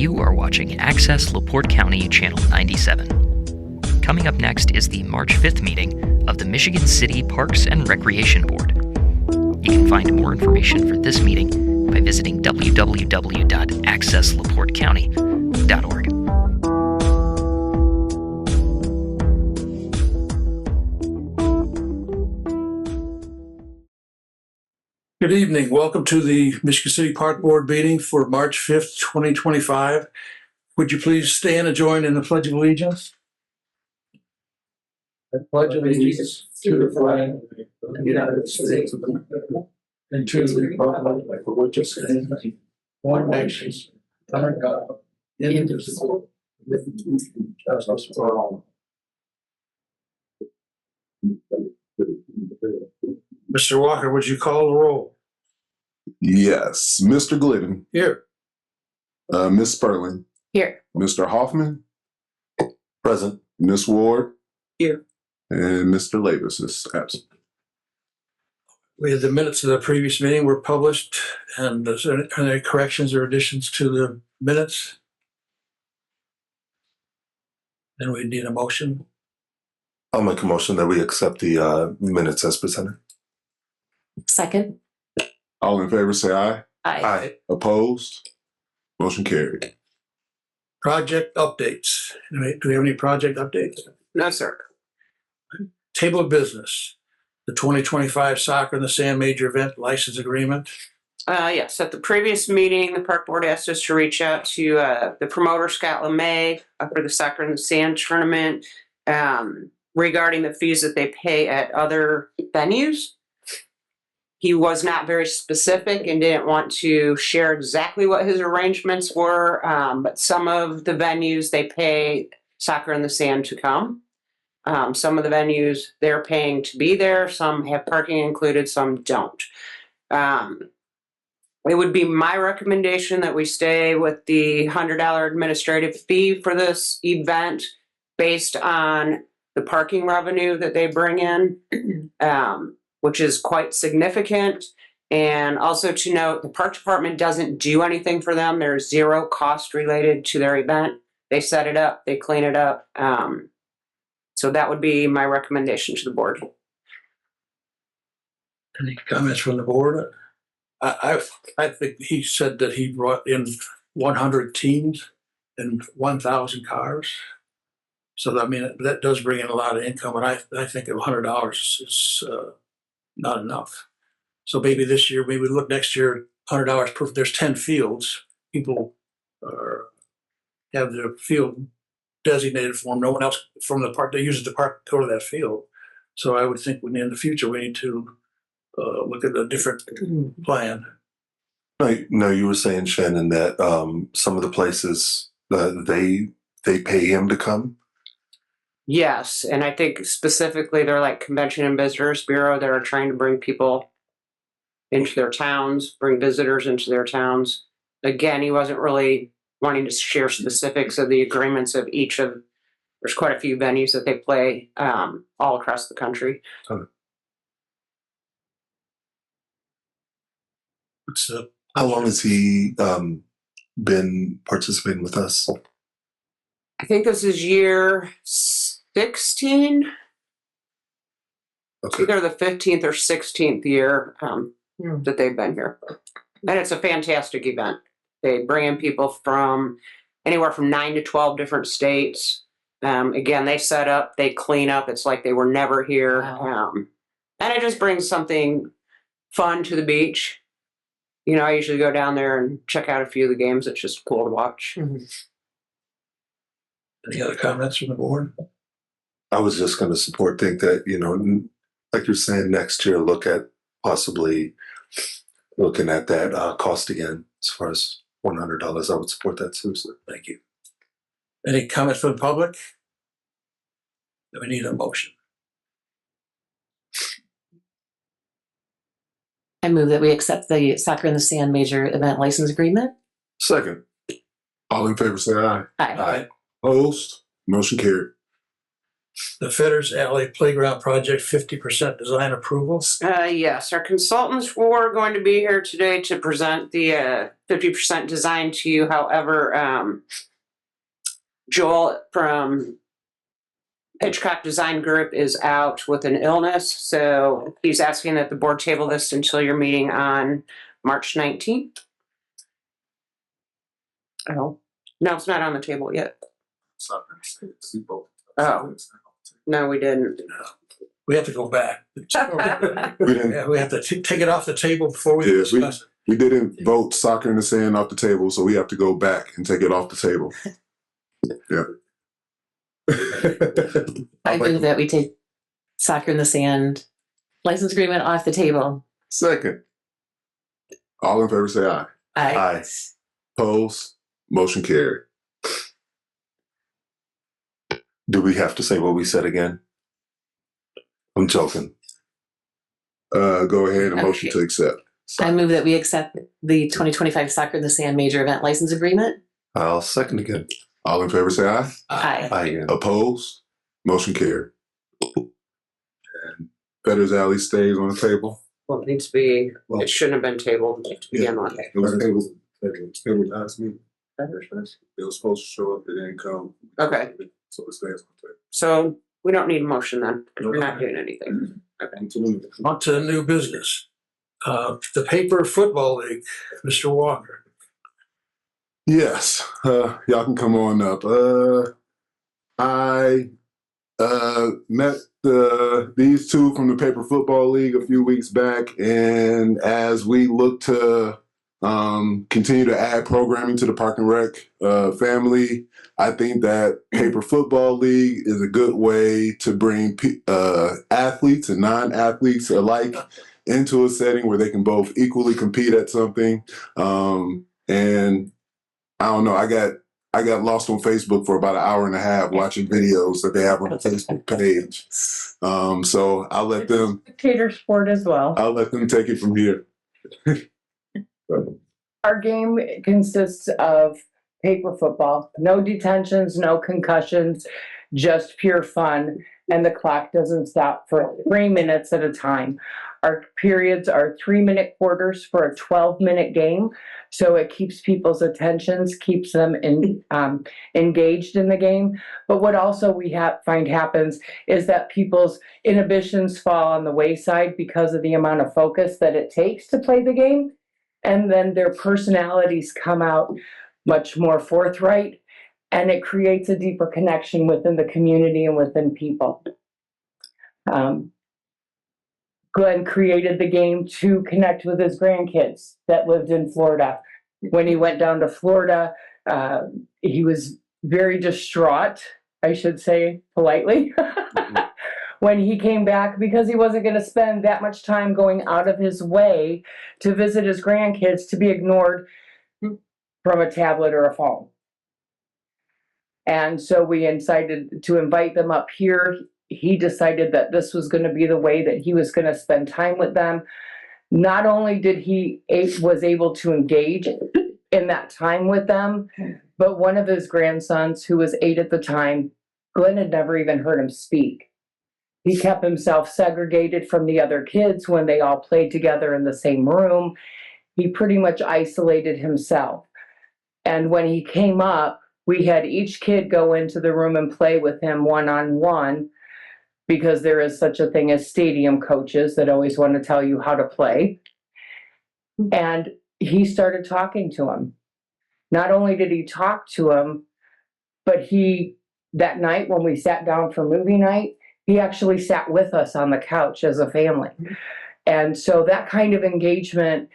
You are watching Access LaPorte County Channel 97. Coming up next is the March 5th meeting of the Michigan City Parks and Recreation Board. You can find more information for this meeting by visiting www.accesslaportecounty.org. Good evening. Welcome to the Michigan City Park Board meeting for March 5th, 2025. Would you please stand and join in the Pledge of Allegiance? I pledge allegiance to the flag of the United States of America and to the republic for which it stands, one nation, under God, indivisible, with justice for all. Mr. Walker, would you call the roll? Yes. Mr. Glidden. Here. Ms. Sperling. Here. Mr. Hoffman. Present. Ms. Ward. Here. And Mr. Lavis is absent. We had the minutes of the previous meeting were published, and are there any corrections or additions to the minutes? Then we need a motion. I'll make a motion that we accept the minutes as presented. Second. All in favor say aye. Aye. Opposed? Motion carried. Project updates. Do we have any project updates? No, sir. Table of business. The 2025 Soccer in the Sand Major Event License Agreement. Yes, at the previous meeting, the park board asked us to reach out to the promoter, Scott LeMay, for the Soccer in the Sand tournament regarding the fees that they pay at other venues. He was not very specific and didn't want to share exactly what his arrangements were, but some of the venues, they pay Soccer in the Sand to come. Some of the venues, they're paying to be there. Some have parking included, some don't. It would be my recommendation that we stay with the $100 administrative fee for this event based on the parking revenue that they bring in, which is quite significant. And also to note, the park department doesn't do anything for them. There's zero cost related to their event. They set it up, they clean it up. So that would be my recommendation to the board. Any comments from the board? I think he said that he brought in 100 teams and 1,000 cars. So I mean, that does bring in a lot of income, and I think $100 is not enough. So maybe this year, maybe look next year, $100 per. There's 10 fields. People have their field designated for them. No one else from the park. They use the park to go to that field. So I would think in the future we need to look at a different plan. No, you were saying, Shannon, that some of the places they pay him to come. Yes, and I think specifically they're like Convention and Visitors Bureau that are trying to bring people into their towns, bring visitors into their towns. Again, he wasn't really wanting to share specifics of the agreements of each of, there's quite a few venues that they play all across the country. Okay. How long has he been participating with us? I think this is year 16. Okay. Either the 15th or 16th year that they've been here. And it's a fantastic event. They bring in people from anywhere from 9 to 12 different states. Again, they set up, they clean up. It's like they were never here. Wow. And it just brings something fun to the beach. You know, I usually go down there and check out a few of the games. It's just cool to watch. Mm-hmm. Any other comments from the board? I was just going to think that, like you're saying, next year, look at possibly looking at that cost again as far as $100. I would support that seriously. Thank you. Any comments from the public? Do we need a motion? I move that we accept the Soccer in the Sand Major Event License Agreement. Second. All in favor say aye. Aye. Opposed? Motion carried. The Fetters Alley Playground Project, 50% design approval. Yes, our consultants were going to be here today to present the 50% design to you. However, Joel from Hitchcock Design Group is out with an illness, so he's asking that the board table this until your meeting on March 19th. Oh, no, it's not on the table yet. Oh, no, we didn't. We have to go back. We didn't, Yeah, we have to take it off the table before we Yes, discuss it. we didn't vote soccer in the sand off the table, so we have to go back and take it off the table. Yeah. I move that we take soccer in the sand license agreement off the table. Second. All in favor say aye. Aye. Opposed? Motion carried. Do we have to say what we said again? I'm joking. Go ahead and motion to accept. I move that we accept the 2025 soccer in the sand major event license agreement. I'll second again. All in favor say aye. Aye. Aye again. Opposed? Motion carried. And Fetters Alley stays on the table. Well, it needs to be, it shouldn't have been tabled to begin with. It was tabled last meeting. It was supposed to show up, it didn't come. Okay. So it stays on the So we don't need a motion then, because we're not doing anything. table. On to the new business. The Paper Football League, Mr. Walker. Yes, y'all can come on up. I met these two from the Paper Football League a few weeks back, and as we look to continue to add programming to the Park and Rec family, I think that Paper Football League is a good way to bring athletes and non-athletes alike into a setting where they can both equally compete at something. And I don't know, I got lost on Facebook for about an hour and a half watching videos that they have on the Facebook page. So I'll let them Spectator sport as well. take it from here. Our game consists of paper football, no detentions, no concussions, just pure fun, and the clock doesn't stop for 3 minutes at a time. Our periods are 3-minute quarters for a 12-minute game, so it keeps people's attentions, keeps them engaged in the game. But what also we find happens is that people's inhibitions fall on the wayside because of the amount of focus that it takes to play the game, and then their personalities come out much more forthright, and it creates a deeper connection within the community and within people. Glenn created the game to connect with his grandkids that lived in Florida. When he went down to Florida, he was very distraught, I should say politely, when he came back, because he wasn't going to spend that much time going out of his way to visit his grandkids to be ignored from a tablet or a phone. And so we decided to invite them up here. He decided that this was going to be the way that he was going to spend time with them. Not only did he was able to engage in that time with them, but one of his grandsons, who was 8 at the time, Glenn had never even heard him speak. He kept himself segregated from the other kids when they all played together in the same room. He pretty much isolated himself. And when he came up, we had each kid go into the room and play with him one-on-one, because there is such a thing as stadium coaches that always want to tell you how to play. And he started talking to him. Not only did he talk to him, but that night when we sat down for movie night, he actually sat with us on the couch as a family. And so that kind of engagement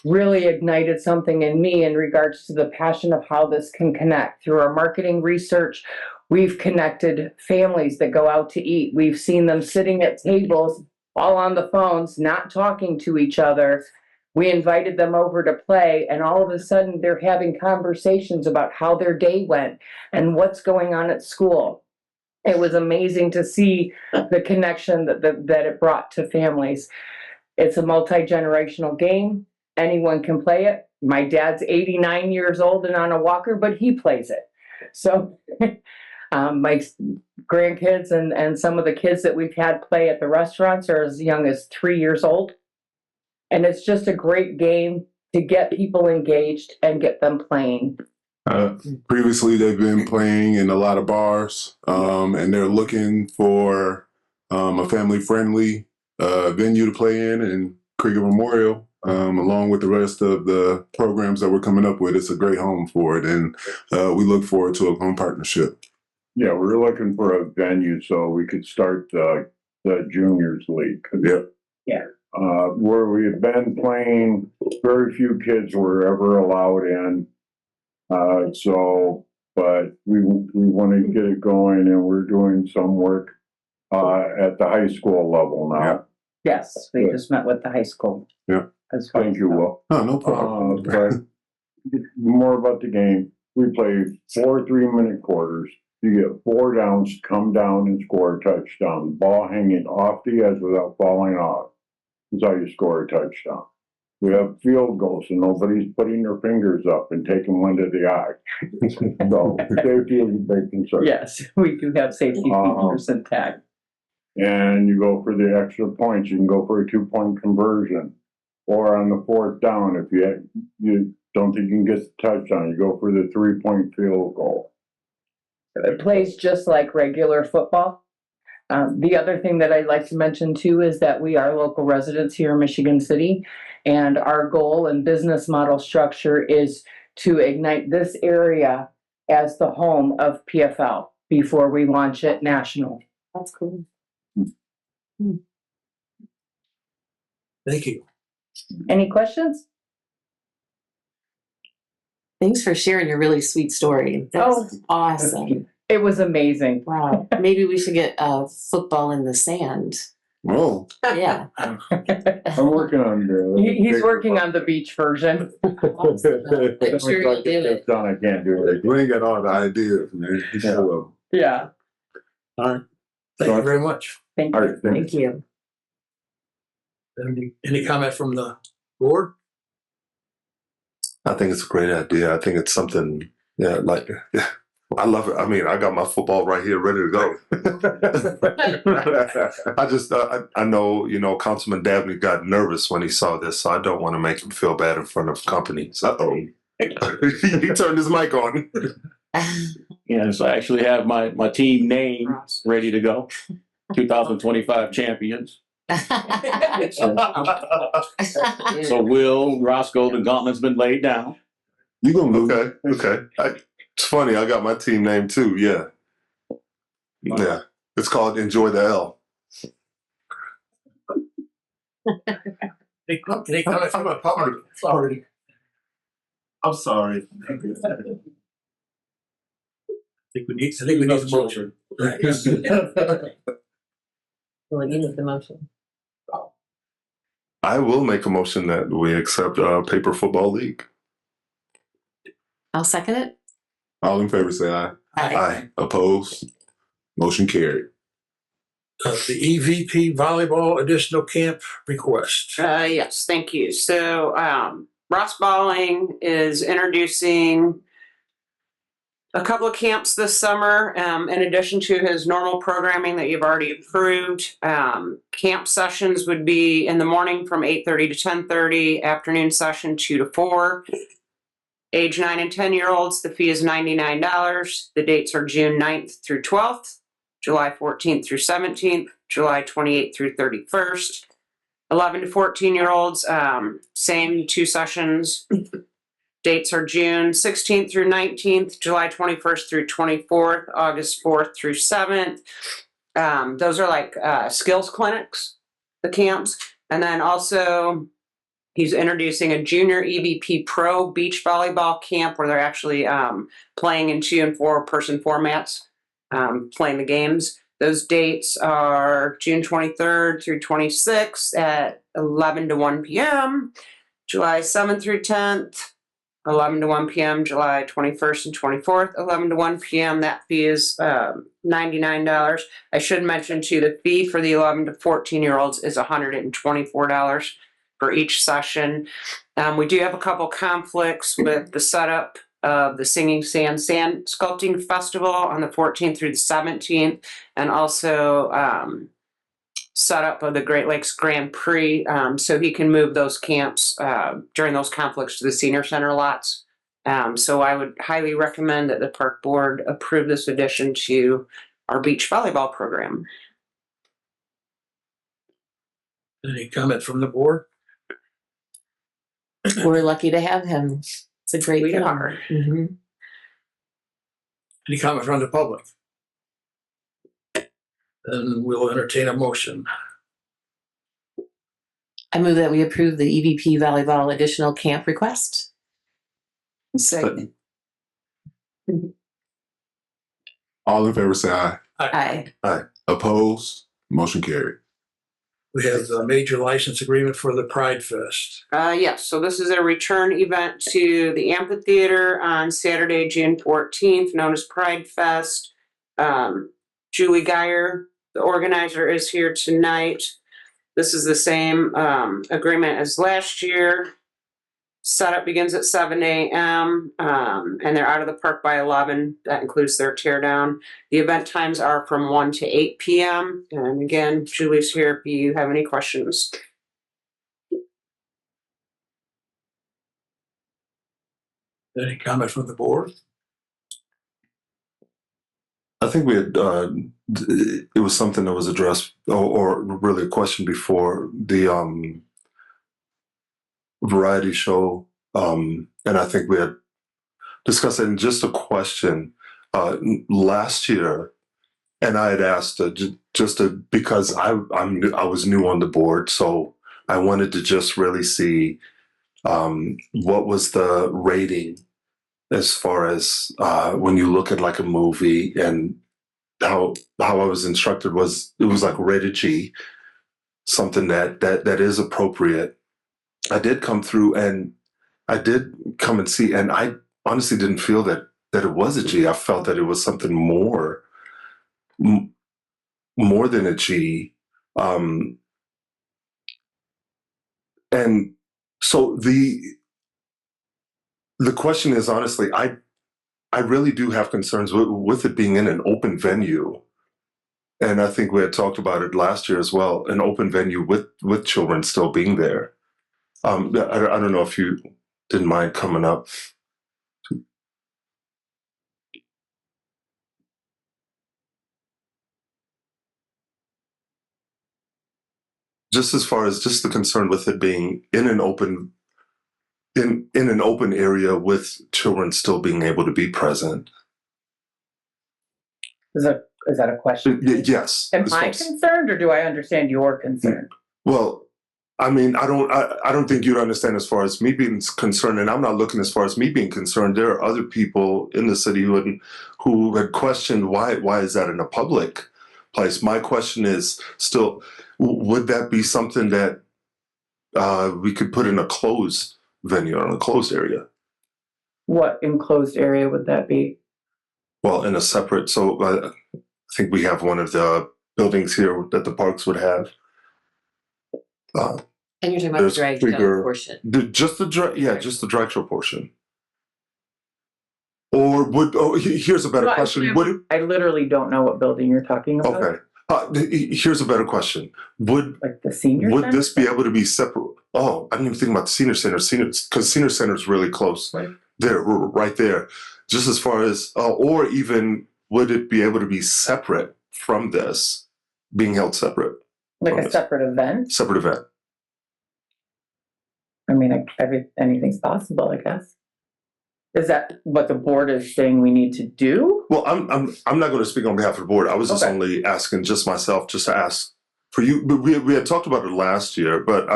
really ignited something in me in regards to the passion of how this can connect. Through our marketing research, we've connected families that go out to eat. We've seen them sitting at tables, all on the phones, not talking to each other. We invited them over to play, and all of a sudden they're having conversations about how their day went and what's going on at school. It was amazing to see the connection that it brought to families. It's a multi-generational game. Anyone can play it. My dad's 89 years old and on a walker, but he plays it. So My grandkids and some of the kids that we've had play at the restaurants are as young as 3 years old. And it's just a great game to get people engaged and get them playing. Previously, they've been playing in a lot of bars, and they're looking for a family-friendly venue to play in, and Krieger Memorial, along with the rest of the programs that we're coming up with, it's a great home for it, and we look forward to a home partnership. Yeah, we're looking for a venue so we could start the juniors league. Yep. Where we have been playing, very few kids were ever allowed in. But we want to get it going, and we're doing some work at the high school level now. Yes, we just met with the high school. Yeah. As far Thank as you, that. Will. Oh, no problem. But more about the game. We play 4 3-minute quarters. You get 4 downs, come down and score a touchdown. Ball hanging off the edge without falling off is how you score a touchdown. We have field goals, and nobody's putting their fingers up and taking one to the eye. So safety is a big concern. Yes, we do have safety features intact. And you go for the extra points. You can go for a 2-point conversion, or on the 4th down, if you don't think you can get the touchdown, you go for the 3-point field goal. It plays just like regular football. The other thing that I'd like to mention too is that we are local residents here in Michigan City, and our goal and business model structure is to ignite this area as the home of PFL before we launch it national. That's cool. Thank you. Any questions? Thanks for sharing your really sweet story. That's awesome. It was amazing. Wow. Maybe we should get football in the sand. Oh, Yeah. I'm working on the. He's working on the beach version. I'm sure you'll do it. Done, I can't do it. you ain't got all the ideas, man. You show them. Yeah. All right. Thank you very much. Thank All you. right, thank you. Thank you. Any comment from the board? I think it's a great idea. I think it's something, I love it. I mean, I got my football right here ready to go. I know, Councilman Dabney got nervous when he saw this, so I don't want to make him feel bad in front of company. So he turned his mic on. Yeah, so I actually have my team name ready to go. 2025 champions. So Will, Roscoe, the gauntlet's been laid down. You gonna lose. Okay. It's funny. I got my team name too. Yeah. Yeah. It's called Enjoy the L. Any comment from the public? Sorry. I'm sorry. I think we need a motion. Well, you need the motion. I will make a motion that we accept Paper Football League. I'll second it. All in favor, say aye. Aye. Opposed? Motion carried. The EVP volleyball additional camp request. Yes, thank you. So, Ross Balling is introducing a couple of camps this summer, in addition to his normal programming that you've already approved. Camp sessions would be in the morning from 8:30 to 10:30, afternoon session 2 to 4. Age 9 and 10-year-olds, the fee is $99. The dates are June 9th through 12th, July 14th through 17th, July 28th through 31st. 11 to 14-year-olds, same 2 sessions. Dates are June 16th through 19th, July 21st through 24th, August 4th through 7th. Those are like skills clinics, the camps. And then also he's introducing a junior EVP Pro beach volleyball camp where they're actually playing in 2- and 4-person formats, playing the games. Those dates are June 23rd through 26th at 11 to 1 p.m., July 7th through 10th, 11 to 1 p.m., July 21st and 24th, 11 to 1 p.m. That fee is $99. I should mention, too, the fee for the 11 to 14-year-olds is $124 for each session. We do have a couple conflicts with the setup of the Singing Sand Sculpting Festival on the 14th through the 17th, and also setup of the Great Lakes Grand Prix, so he can move those camps during those conflicts to the senior center lots. So I would highly recommend that the park board approve this addition to our beach volleyball program. Any comment from the board? We're lucky to have him. It's a great We thing. are. Mhm. Any comment from the public? Then we'll entertain a motion. I move that we approve the EVP volleyball additional camp request. Second. All in favor say aye. Aye. Opposed? Motion carried. We have the major license agreement for the Pride Fest. Yes, so this is a return event to the amphitheater on Saturday, June 14th, known as Pride Fest. Julie Geyer, the organizer, is here tonight. This is the same agreement as last year. Setup begins at 7 a.m. And they're out of the park by 11. That includes their tear down. The event times are from 1 to 8 p.m. And again, Julie's here if you have any questions. Any comment from the board? I think we had, it was something that was addressed, or really a question before, the variety show. And I think we had discussed it in just a question last year. And I had asked because I was new on the board, so I wanted to just really see what was the rating as far as when you look at like a movie, and how I was instructed was it was like rated G, something that is appropriate. I did come through and I did come and see, and I honestly didn't feel that it was a G. I felt that it was something more than a G. And so the question is, honestly, I really do have concerns with it being in an open venue. And I think we had talked about it last year as well, an open venue with children still being there. I don't know if you didn't mind coming up. Just as far as just the concern with it being in an open area with children still being able to be present. Is that a question? Yes. Am I concerned, or do I understand your concern? Well, I mean, I don't think you'd understand as far as me being concerned, and I'm not looking as far as me being concerned. There are other people in the city who had questioned why is that in a public place. My question is still, would that be something that we could put in a closed venue or in a closed area? What enclosed area would that be? Well, in a separate, so I think we have one of the buildings here that the parks would have. And you're talking about the There's drag show bigger- portion. Just the drag show portion. Or here's a better Well, question. actually, I literally don't know what building you're talking about. Okay. Here's a better question. Would Like the senior center? this be able to be separate? Oh, I didn't even think about the senior center. Because senior center is really close. Right. There, right there. Just as far as, or even would it be able to be separate from this, being held separate? Like a Okay. separate event? Separate event. I mean, anything's possible, I guess. Is that what the board is saying we need to do? Well, I'm not going to speak on behalf of the board. I was just Okay. only asking just myself, just to ask for you. But we had talked about it last year, but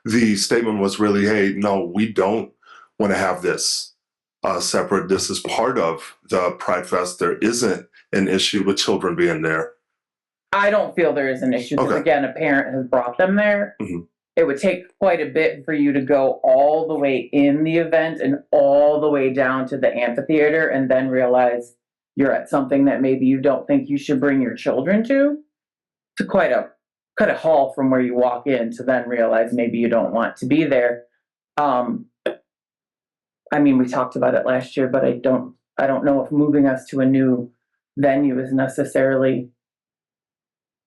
the statement was really, hey, no, we don't want to have this separate. This is part of the Pride Fest. There isn't an issue with children being there. I don't feel there is an issue, because Okay. again, a parent has brought them there. Mhm. It would take quite a bit for you to go all the way in the event and all the way down to the amphitheater and then realize you're at something that maybe you don't think you should bring your children to. It's quite a haul from where you walk in to then realize maybe you don't want to be there. I mean, we talked about it last year, but I don't know if moving us to a new venue is necessarily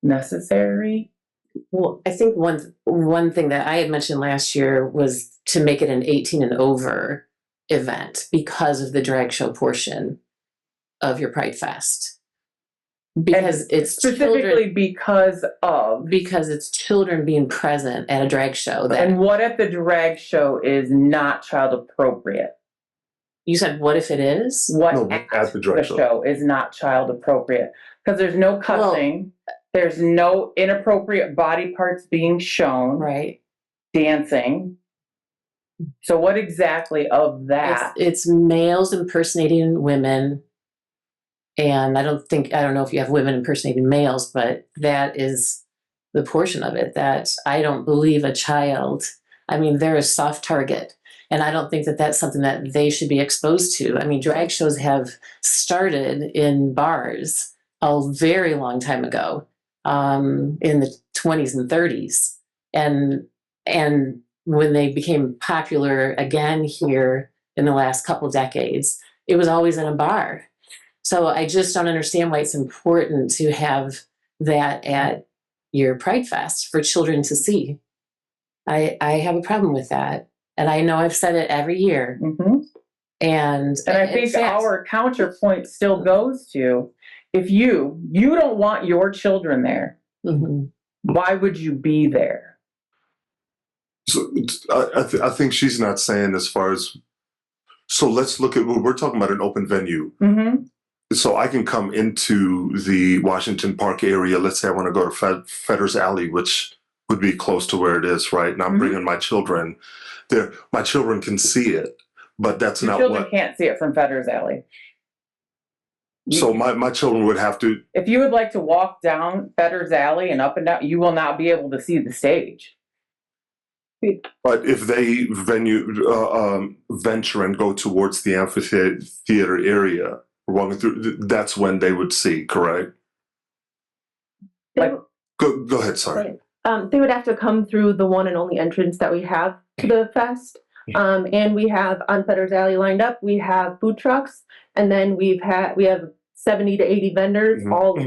necessary. Well, I think one thing that I had mentioned last year was to make it an 18 and over event because of the drag show portion of your Pride Fest. Because it's Specifically because it's children being present at a drag show. And what if the drag show is not child appropriate? You said, what if it is? What No, at the drag show. is not child appropriate? Because there's no cussing, there's no inappropriate body parts being shown, Right. dancing. So what exactly of that? It's males impersonating women. And I don't know if you have women impersonating males, but that is the portion of it that I don't believe a child, I mean, they're a soft target. And I don't think that that's something that they should be exposed to. I mean, drag shows have started in bars a very long time ago, in the 20s and 30s. And when they became popular again here in the last couple decades, it was always in a bar. So I just don't understand why it's important to have that at your Pride Fest for children to see. I have a problem with that. And I know I've said it every year. Mm-hmm. And I think our counterpoint still goes to, if you don't want your children there, mm-hmm. why would you be there? So I think she's not saying as far as, so let's look at, we're talking about an open venue. Mm-hmm. So I can come into the Washington Park area. Let's say I want to go to Fetter's Alley, which would be close to where it is, right? And I'm bringing my children there. My children can see it, but that's Your not children what. can't see it from Fetter's Alley. So my children would have to. If you would like to walk down Fetter's Alley and up and down, you will not be able to see the stage. But if they venture and go towards the amphitheater area, walking through, that's when they would see, correct? Like, Go ahead, sorry. They would have to come through the one and only entrance that we have to the fest. And we have on Fetter's Alley lined up, we have food trucks, and then we have 70 to 80 vendors, all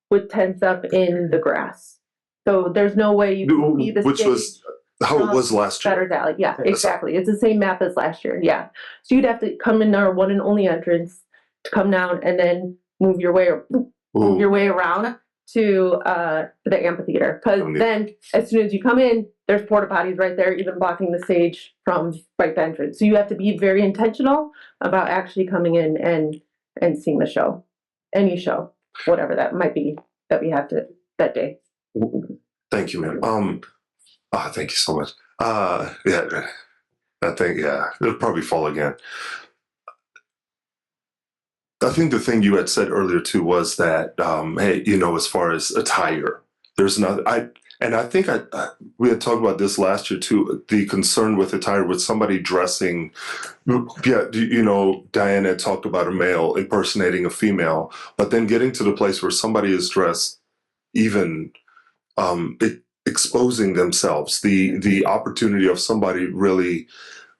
with tents up in the grass. So there's no way you can see the Which stage. was how it was last year. Fetter's Alley, yeah, exactly. It's the same map as last year, yeah. So you'd have to come in our one and only entrance to come down and then move your way around to the amphitheater. Because then as soon as you come in, there's porta potties right there, even blocking the stage from right the entrance. So you have to be very intentional about actually coming in and seeing the show, any show, whatever that might be that we have to that day. Thank you, ma'am. Thank you so much. Yeah, I think, yeah, it'll probably fall again. I think the thing you had said earlier too was that, hey, as far as attire, there's not, I think we had talked about this last year too, the concern with attire with somebody dressing, Diane had talked about a male impersonating a female, but then getting to the place where somebody is dressed even, exposing themselves, the opportunity of somebody really,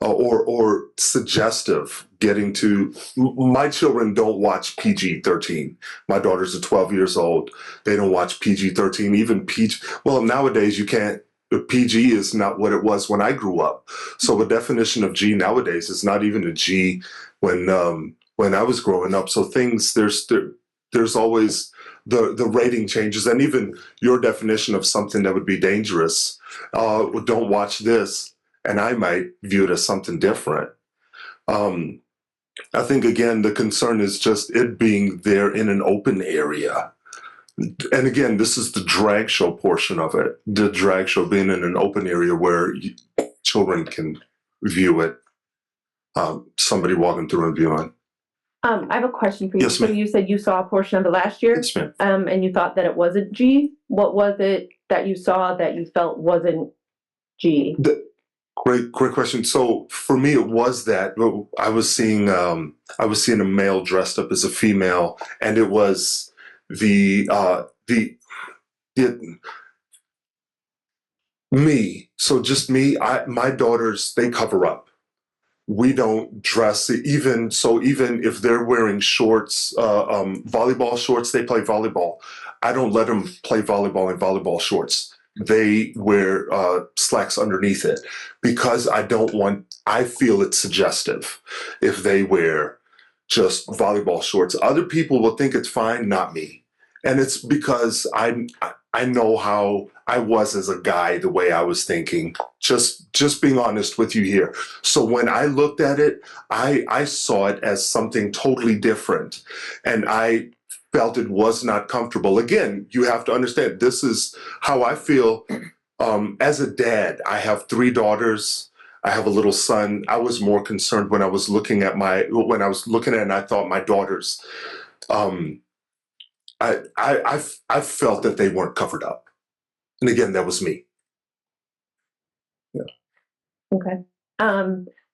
or suggestive, getting to, my children don't watch PG-13. My daughters are 12 years old. They don't watch PG-13, even PG. Well, nowadays you can't, PG is not what it was when I grew up. So the definition of G nowadays is not even a G when I was growing up. So there's always the rating changes, and even your definition of something that would be dangerous. Don't watch this. And I might view it as something different. I think, again, the concern is just it being there in an open area. And again, this is the drag show portion of it. The drag show being in an open area where children can view it. Somebody walking through and viewing. I have a question for you. Yes, so ma'am. you said you saw a portion of it last year, Yes, ma'am. and you thought that it wasn't G. What was it that you saw that you felt wasn't G? Great question. So for me, it was that I was seeing a male dressed up as a female, and it was me. So just me. My daughters, they cover up. we don't dress even if they're wearing shorts, volleyball shorts, they play volleyball. I don't let them play volleyball in volleyball shorts. They wear slacks underneath it because I feel it's suggestive if they wear just volleyball shorts. Other people will think it's fine, not me. And it's because I know how I was as a guy, the way I was thinking, just being honest with you here. So when I looked at it, I saw it as something totally different. And I felt it was not comfortable. Again, you have to understand, this is how I feel as a dad. I have 3 daughters. I have a little son. I was more concerned when I was looking at it and I thought my daughters, I felt that they weren't covered up. And again, that was me. Yeah. Okay.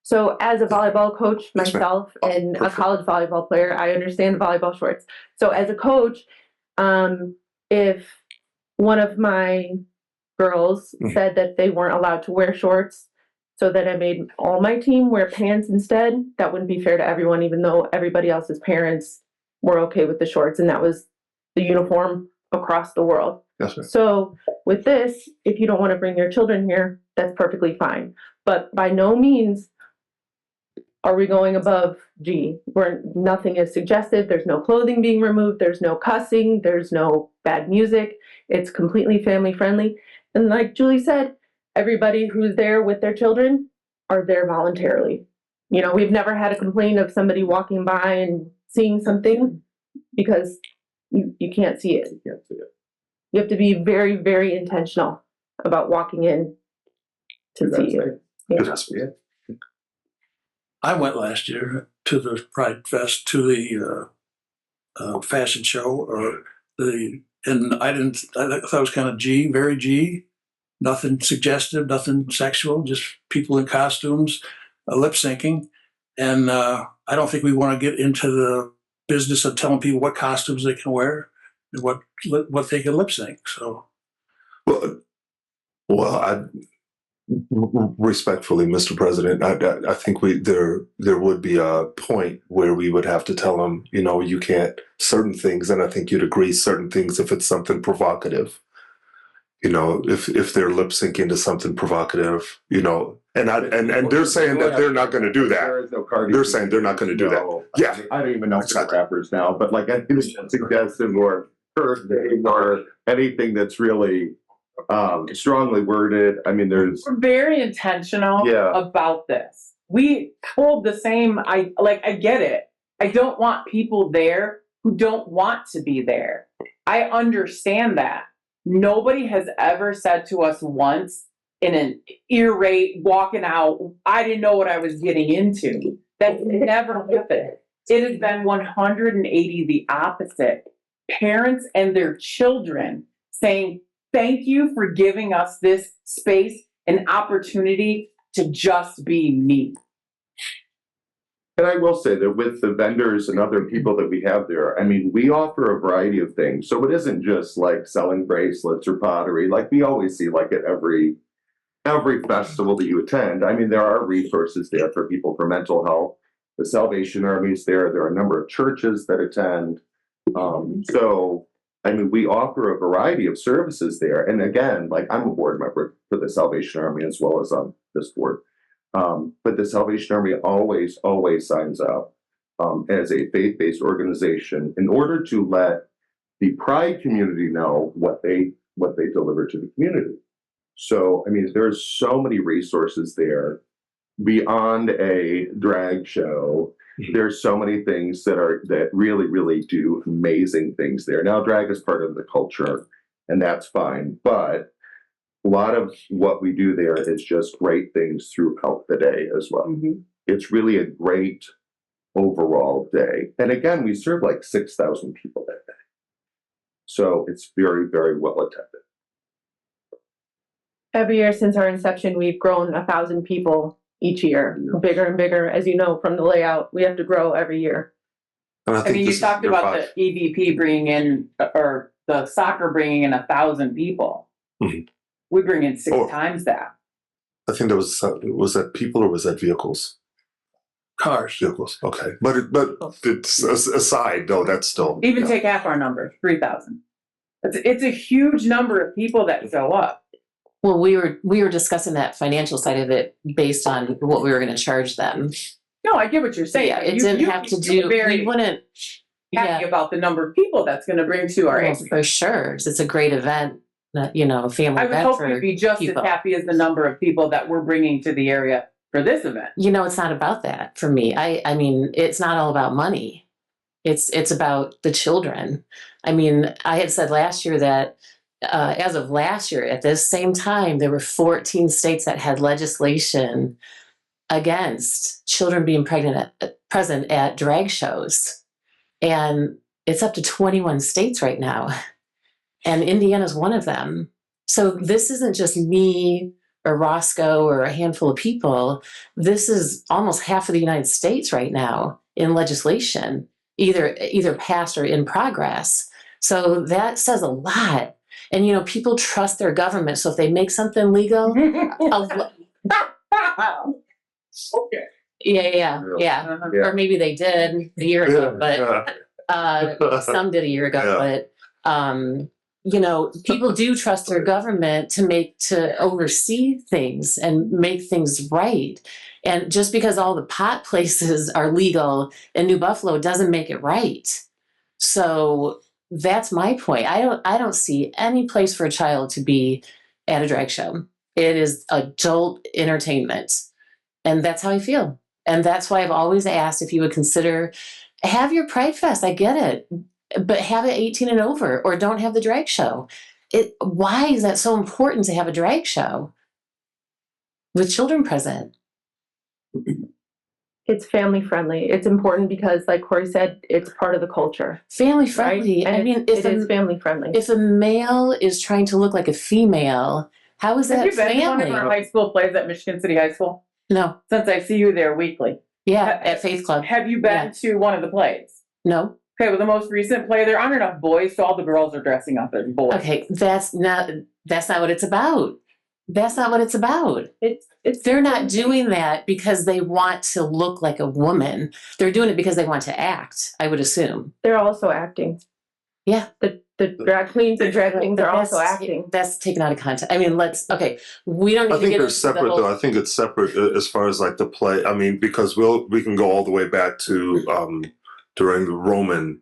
So as a volleyball coach Yes, ma'am. myself Oh, and a perfect. college volleyball player, I understand the volleyball shorts. So as a coach, if one of my girls Mhm. said that they weren't allowed to wear shorts, so that I made all my team wear pants instead, that wouldn't be fair to everyone, even though everybody else's parents were okay with the shorts, and that was the uniform across the world. Yes, ma'am. So with this, if you don't want to bring your children here, that's perfectly fine. But by no means are we going above G, where nothing is suggestive. There's no clothing being removed. There's no cussing. There's no bad music. It's completely family friendly. And like Julie said, everybody who's there with their children are there voluntarily. You know, we've never had a complaint of somebody walking by and seeing something because you can't see it. You have to be very, very intentional about walking in to see it. Yeah. I went last year to the Pride Fest, to the fashion show, and I thought it was kind of G, very G, nothing suggestive, nothing sexual, just people in costumes, lip syncing. And I don't think we want to get into the business of telling people what costumes they can wear and what they can lip sync. So, Well, I respectfully, Mr. President, I think there would be a point where we would have to tell them, you can't certain things, and I think you'd agree certain things if it's something provocative. If they're lip syncing to something provocative, and they're saying that they're not going to do that. They're saying they're not going to do that. Yeah, I don't even know Exactly. rappers now, but like anything suggestive or cursing or anything that's really strongly worded. I mean, there's We're very intentional Yeah. about this. We hold the same, I get it. I don't want people there who don't want to be there. I understand that. Nobody has ever said to us once in an irate walking out, I didn't know what I was getting into. That never happened. It has been 180 the opposite. Parents and their children saying, thank you for giving us this space and opportunity to just be me. And I will say that with the vendors and other people that we have there, I mean, we offer a variety of things. So it isn't just like selling bracelets or pottery, like we always see like at every festival that you attend. I mean, there are resources there for people for mental health. The Salvation Army is there. There are a number of churches that attend. So, I mean, we offer a variety of services there. And again, like I'm a board member for the Salvation Army as well as on this board. But the Salvation Army always signs up as a faith-based organization in order to let the Pride community know what they deliver to the community. So, I mean, there's so many resources there beyond a drag show. There's so many things that really, really do amazing things there. Now, drag is part of the culture, and that's fine. But a lot of what we do there is just great things throughout the day as well. Mhm. It's really a great overall day. And again, we serve like 6,000 people that day. So it's very, very well attended. Every year since our inception, we've grown 1,000 people each year, bigger and bigger. As you know from the layout, we have to grow every year. And I mean, you talked about the EVP bringing in, or the soccer bringing in 1,000 people. Mhm. We bring in 6 Oh. times that. I think was that people or was that vehicles? cars. vehicles. Okay, but it's aside though. That's still Even yeah. take half our number, 3,000. It's a huge number of people that show up. Well, we were discussing that financial side of it based on what we were going to charge them. No, I get what you're saying. Yeah, it You- didn't you- have to you're do. very We wouldn't. happy Yeah, about the number of people that's going to bring to our well, area. for sure. It's a great event. A family I would event hope for we'd be just people. as happy as the number of people that we're bringing to the area for this event. It's not about that for me. I mean, it's not all about money. It's about the children. I mean, I had said last year that as of last year, at this same time, there were 14 states that had legislation against children being present at drag shows. And it's up to 21 states right now. And Indiana's one of them. So this isn't just me or Roscoe or a handful of people. This is almost half of the United States right now in legislation, either passed or in progress. So that says a lot. And people trust their government. So if they make something legal, Okay. yeah. Yeah. Or maybe they did a year ago, but some did a year ago. Yeah. But people do trust their government to oversee things and make things right. And just because all the pot places are legal in New Buffalo doesn't make it right. So that's my point. I don't see any place for a child to be at a drag show. It is adult entertainment. And that's how I feel. And that's why I've always asked if you would consider have your Pride Fest. I get it. But have it 18 and over, or don't have the drag show. Why is that so important to have a drag show with children present? It's family friendly. It's important because, like Corey said, it's part of the culture. Family friendly. Right? And I mean, it is family friendly. If a male is trying to look like a female, how is that Have you been to one family? of our high school plays at Michigan City High School? No. Since I see you there weekly. Yeah, at Faith Club. Have you been Yeah. to one of the plays? No. Okay, well, the most recent play, there aren't enough boys, so all the girls are dressing up as boys. Okay, that's not what it's about. That's not what it's about. It's They're not doing that because they want to look like a woman. They're doing it because they want to act, I would assume. They're also acting. Yeah. The drag queens and drag queens are also That's- acting. That's taken out of context. I mean, we don't need I to think get they're into separate the whole, though. I think it's separate as far as like the play. I mean, because we can go all the way back to during the Roman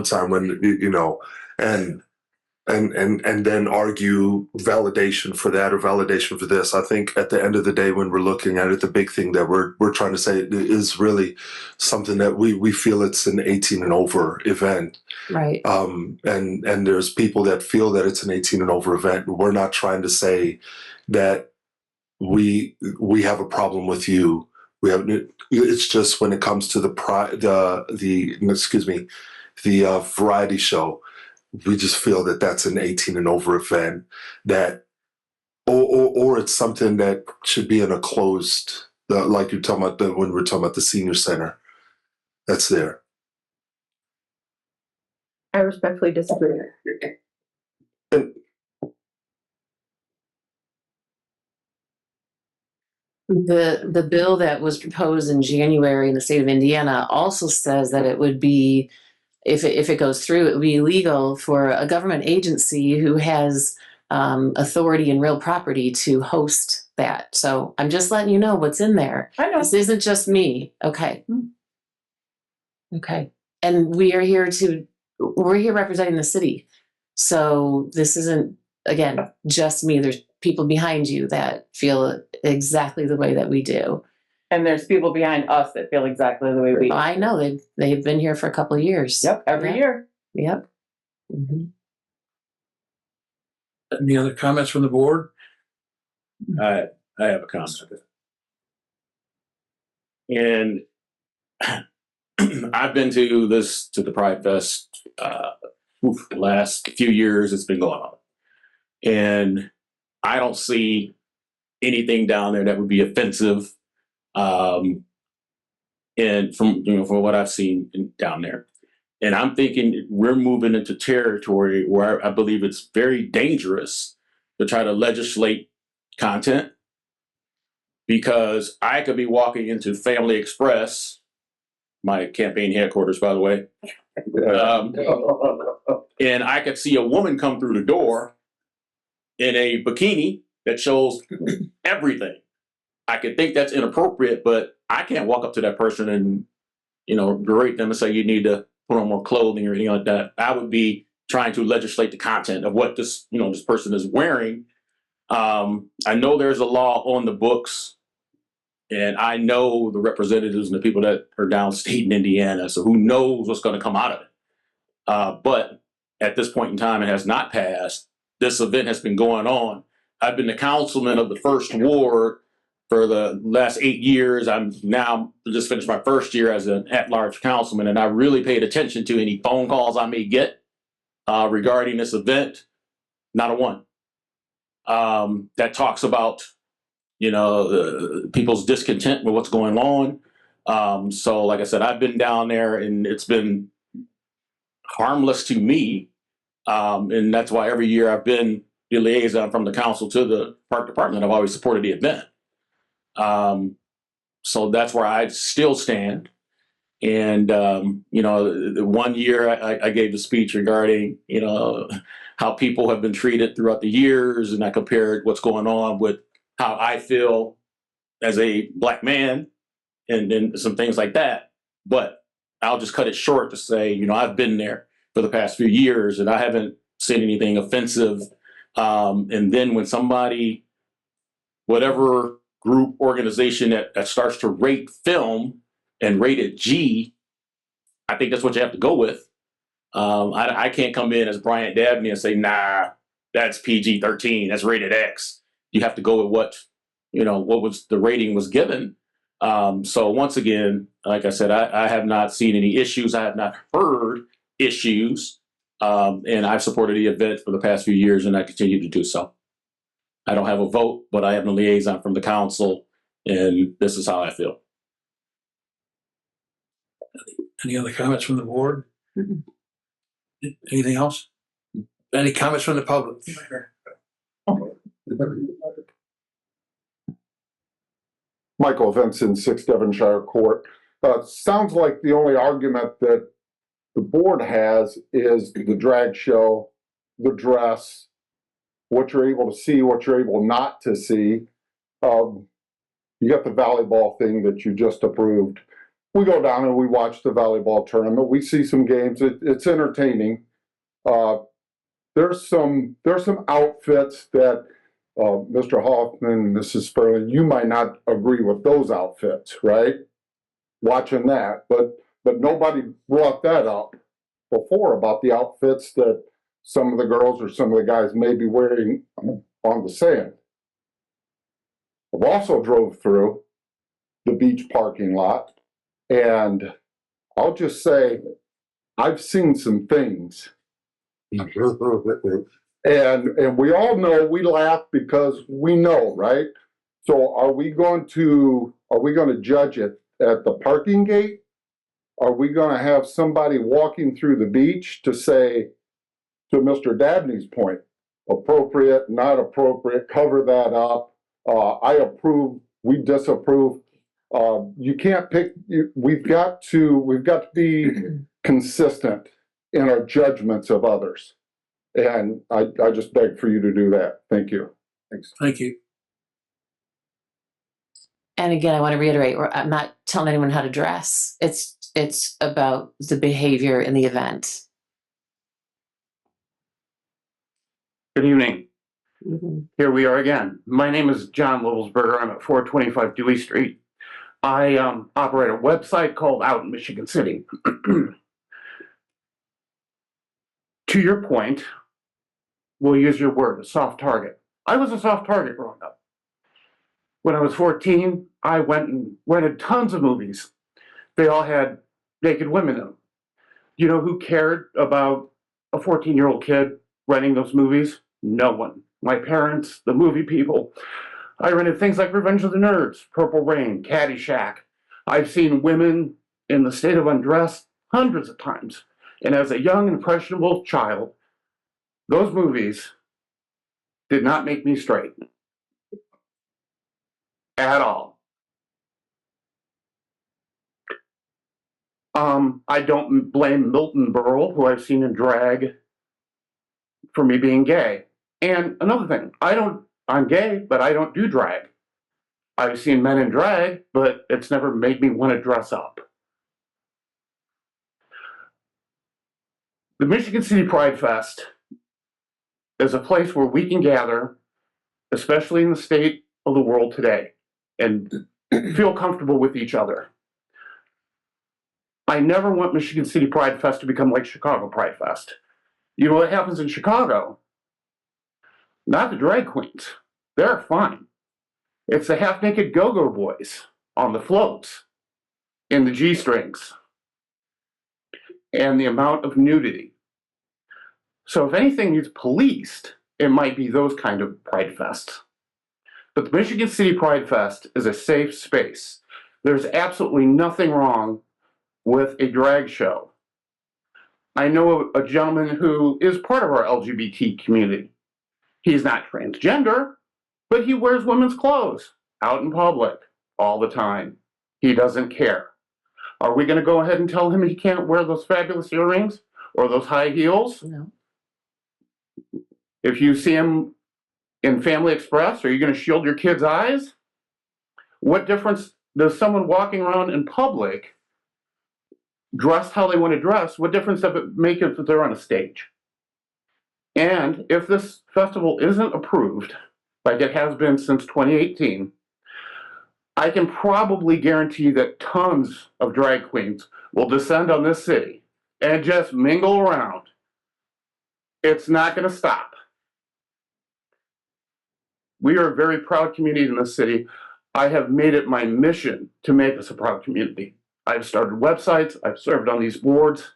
time when and then argue validation for that or validation for this. I think at the end of the day, when we're looking at it, the big thing that we're trying to say is really something that we feel it's an 18 and over event. right. And there's people that feel that it's an 18 and over event. We're not trying to say that we have a problem with you. It's just when it comes to the variety show, we just feel that that's an 18 and over event that, or it's something that should be in a closed, like you're talking about when we're talking about the senior center, that's there. I respectfully disagree. The bill that was proposed in January in the state of Indiana also says that it would be, if it goes through, it would be illegal for a government agency who has authority and real property to host that. So I'm just letting you know what's in there. I know. This isn't just me. Okay. Okay. And we're here representing the city. So this isn't, again, just me. There's people behind you that feel exactly the way that we do. And there's people behind us that feel exactly the way we do. I know they've been here for a couple of years. Yep, every year. Yep. Mhm. Any other comments from the board? I have a comment. And I've been to the Pride Fest the last few years it's been going on. And I don't see anything down there that would be offensive. And from what I've seen down there. And I'm thinking we're moving into territory where I believe it's very dangerous to try to legislate content because I could be walking into Family Express, my campaign headquarters, by the way, and I could see a woman come through the door in a bikini that shows everything. I could think that's inappropriate, but I can't walk up to that person and, berate them and say you need to put on more clothing or anything like that. I would be trying to legislate the content of what this person is wearing. I know there's a law on the books, and I know the representatives and the people that are downstate in Indiana, so who knows what's going to come out of it. But at this point in time, it has not passed. This event has been going on. I've been the councilman of the first ward for the last 8 years. I'm now just finished my first year as an at-large councilman, and I really paid attention to any phone calls I may get regarding this event. Not a one. That talks about, people's discontent with what's going on. So like I said, I've been down there and it's been harmless to me. And that's why every year I've been the liaison from the council to the park department. I've always supported the event. So that's where I still stand. And, 1 year I gave the speech regarding, how people have been treated throughout the years. And I compared what's going on with how I feel as a Black man and some things like that. But I'll just cut it short to say, I've been there for the past few years and I haven't seen anything offensive. And then when somebody, whatever group organization that starts to rate film and rate it G, I think that's what you have to go with. I can't come in as Bryant Dabney and say, nah, that's PG-13, that's rated X. You have to go with what was the rating was given. So once again, like I said, I have not seen any issues. I have not heard issues. And I've supported the event for the past few years and I continue to do so. I don't have a vote, but I am a liaison from the council, and this is how I feel. Any other comments from the board? Mm-mm. Anything else? Any comments from the public? Michael Vincent, 6 Devonshire Court. Sounds like the only argument that the board has is the drag show, the dress, what you're able to see, what you're able not to see. You got the volleyball thing that you just approved. We go down and we watch the volleyball tournament. We see some games. It's entertaining. There's some outfits that Mr. Hoffman, Mrs. Sperling, you might not agree with those outfits, right? Watching that, but nobody brought that up before about the outfits that some of the girls or some of the guys may be wearing on the sand. I've also drove through the beach parking lot, and I'll just say I've seen some things. And we all know, we laugh because we know, right? So are we going to judge it at the parking gate? Are we going to have somebody walking through the beach to say, to Mr. Dabney's point, appropriate, not appropriate, cover that up? I approve, we disapprove. You can't pick, we've got to be consistent in our judgments of others. And I just beg for you to do that. Thank you. Thanks. Thank you. And again, I want to reiterate, I'm not telling anyone how to dress. It's about the behavior in the event. Good evening. Mm-hmm. Here we are again. My name is John Lovelsberger. I'm at 425 Dewey Street. I operate a website called Out in Michigan City. To your point, we'll use your word, a soft target. I was a soft target growing up. When I was 14, I went and rented tons of movies. They all had naked women in them. You know who cared about a 14-year-old kid renting those movies? No one. My parents, the movie people. I rented things like Revenge of the Nerds, Purple Rain, Caddyshack. I've seen women in the state of undress hundreds of times. And as a young, impressionable child, those movies did not make me straight. at all. I don't blame Milton Berle, who I've seen in drag, for me being gay. And another thing, I'm gay, but I don't do drag. I've seen men in drag, but it's never made me want to dress up. The Michigan City Pride Fest is a place where we can gather, especially in the state of the world today, and feel comfortable with each other. I never want Michigan City Pride Fest to become like Chicago Pride Fest. You know what happens in Chicago? Not the drag queens. They're fine. It's the half-naked go-go boys on the floats, in the G-strings, and the amount of nudity. So if anything needs policed, it might be those kind of Pride Fests. But the Michigan City Pride Fest is a safe space. There's absolutely nothing wrong with a drag show. I know a gentleman who is part of our LGBT community. He's not transgender, but he wears women's clothes out in public all the time. He doesn't care. Are we going to go ahead and tell him he can't wear those fabulous earrings or those high heels? No. If you see him in Family Express, are you going to shield your kids' eyes? What difference does someone walking around in public dressed how they want to dress? What difference does it make if they're on a stage? And if this festival isn't approved, like it has been since 2018, I can probably guarantee that tons of drag queens will descend on this city and just mingle around. It's not going to stop. We are a very proud community in this city. I have made it my mission to make us a proud community. I've started websites, I've served on these boards.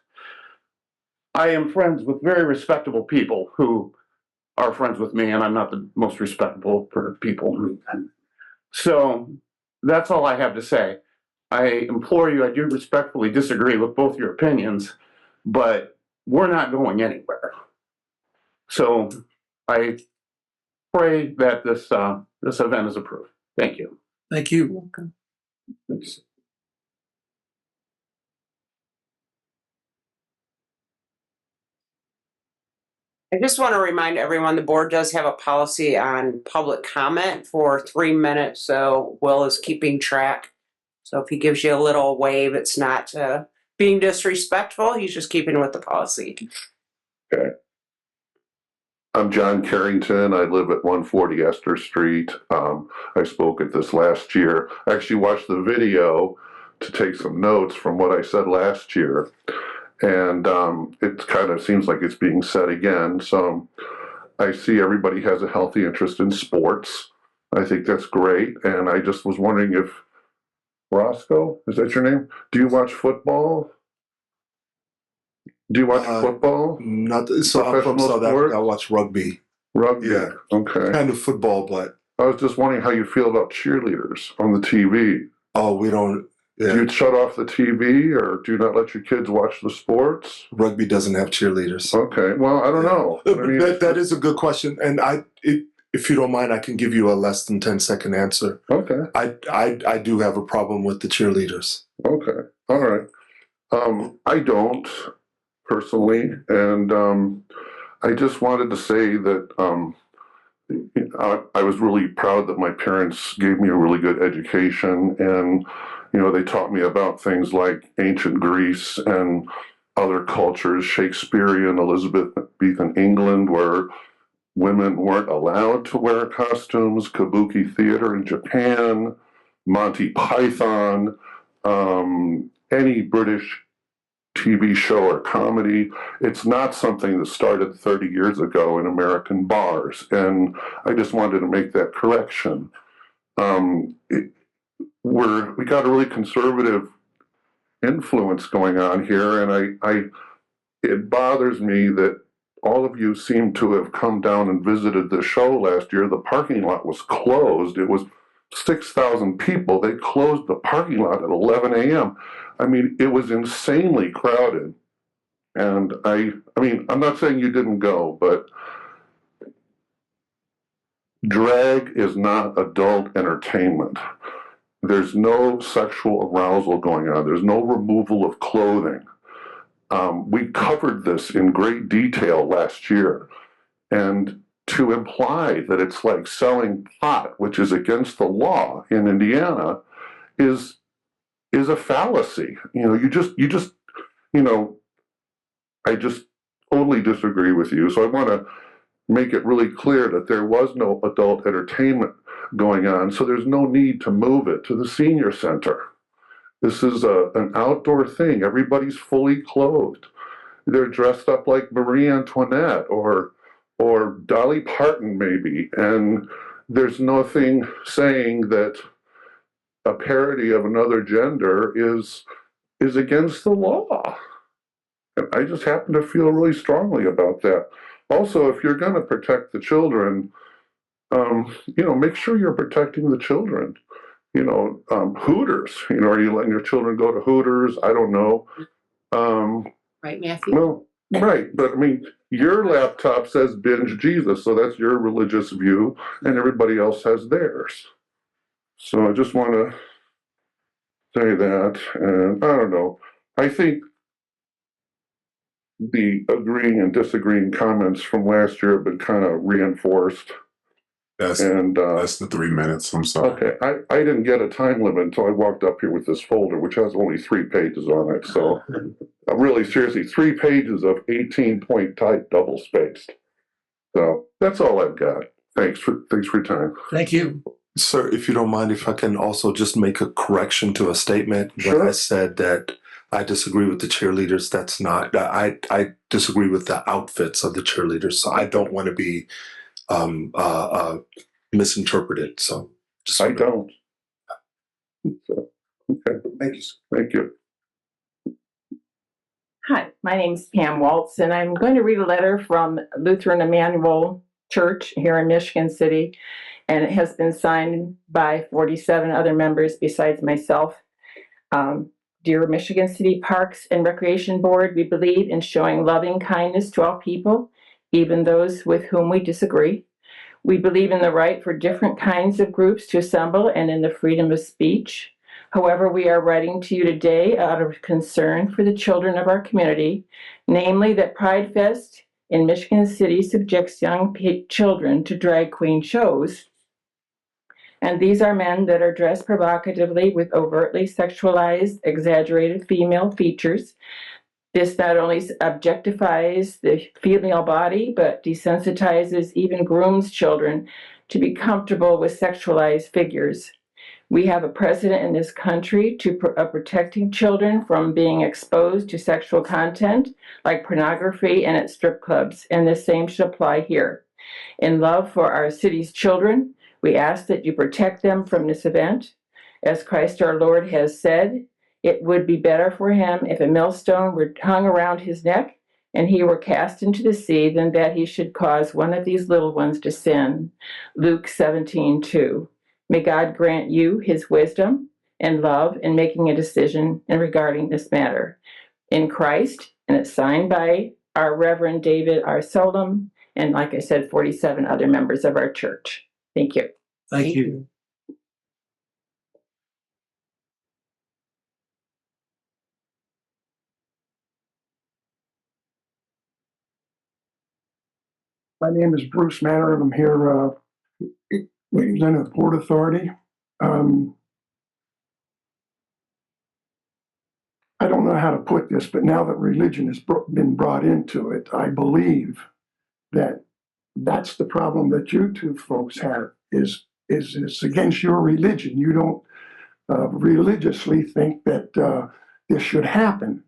I am friends with very respectable people who are friends with me, and I'm not the most respectable for people. So that's all I have to say. I implore you, I do respectfully disagree with both your opinions, but we're not going anywhere. So I pray that this event is approved. Thank you. Thank you. Welcome. I just want to remind everyone, the board does have a policy on public comment for 3 minutes, so Will is keeping track. So if he gives you a little wave, it's not being disrespectful, he's just keeping with the policy. Okay. I'm John Carrington. I live at 140 Esther Street. I spoke at this last year. I actually watched the video to take some notes from what I said last year. And it kind of seems like it's being said again. So I see everybody has a healthy interest in sports. I think that's great. And I just was wondering if, Roscoe, is that your name? Do you watch football? Do you watch football? Not so. I'm from South Africa. I watch rugby. Rugby? Yeah. Okay. Kind of football, but I was just wondering how you feel about cheerleaders on the TV. Oh, we don't. Yeah. Do you shut off the TV or do you not let your kids watch the sports? Rugby doesn't have cheerleaders. Okay. Well, I don't know. I mean, that is a good question, and if you don't mind, I can give you a less than 10-second answer. Okay. I do have a problem with the cheerleaders. Okay. All right. I don't personally, and I just wanted to say that I was really proud that my parents gave me a really good education, and they taught me about things like ancient Greece and other cultures, Shakespearean, Elizabethan England, where women weren't allowed to wear costumes, Kabuki theater in Japan, Monty Python, any British TV show or comedy. It's not something that started 30 years ago in American bars. And I just wanted to make that correction. We got a really conservative influence going on here, and it bothers me that all of you seem to have come down and visited the show last year. The parking lot was closed. It was 6,000 people. They closed the parking lot at 11 a.m. I mean, it was insanely crowded. And I mean, I'm not saying you didn't go, but drag is not adult entertainment. There's no sexual arousal going on. There's no removal of clothing. We covered this in great detail last year. And to imply that it's like selling pot, which is against the law in Indiana, is a fallacy. You just, I just totally disagree with you. So I want to make it really clear that there was no adult entertainment going on. So there's no need to move it to the senior center. This is an outdoor thing. Everybody's fully clothed. They're dressed up like Marie Antoinette or Dolly Parton maybe, and there's nothing saying that a parody of another gender is against the law. And I just happen to feel really strongly about that. Also, if you're going to protect the children, make sure you're protecting the children. Hooters. Are you letting your children go to Hooters? I don't know. Right, Matthew? Well, right, but I mean, your laptop says binge Jesus, so that's your religious view, and everybody else has theirs. So I just want to say that, and I don't know. I think the agreeing and disagreeing comments from last year have been kind of reinforced. That's the 3 minutes. I'm sorry. Okay, I didn't get a time limit until I walked up here with this folder, which has only 3 pages on it. So, really, seriously, 3 pages of 18-point type, double spaced. So that's all I've got. Thanks for your time. Thank you. Sir, if you don't mind, if I can also just make a correction to a statement. Sure. When I said that I disagree with the cheerleaders, that's not. I disagree with the outfits of the cheerleaders. So I don't want to be misinterpreted. So just I don't. So, okay. Thank you. Thank you. Hi, my name's Pam Waltz, and I'm going to read a letter from Lutheran Emmanuel Church here in Michigan City, and it has been signed by 47 other members besides myself. Dear Michigan City Parks and Recreation Board, we believe in showing loving kindness to all people, even those with whom we disagree. We believe in the right for different kinds of groups to assemble and in the freedom of speech. However, we are writing to you today out of concern for the children of our community, namely that Pride Fest in Michigan City subjects young children to drag queen shows. And these are men that are dressed provocatively with overtly sexualized, exaggerated female features. This not only objectifies the female body, but desensitizes, even grooms children to be comfortable with sexualized figures. We have a precedent in this country of protecting children from being exposed to sexual content like pornography and at strip clubs, and the same should apply here. In love for our city's children, we ask that you protect them from this event. As Christ our Lord has said, it would be better for him if a millstone were hung around his neck and he were cast into the sea than that he should cause one of these little ones to sin. Luke 17:2. May God grant you his wisdom and love in making a decision in regarding this matter. In Christ, and it's signed by our Reverend David R. Solom, and like I said, 47 other members of our church. Thank you. Thank you. My name is Bruce Manner, and I'm here representing the Port Authority. I don't know how to put this, but now that religion has been brought into it, I believe that that's the problem that you two folks have is it's against your religion. You don't religiously think that this should happen.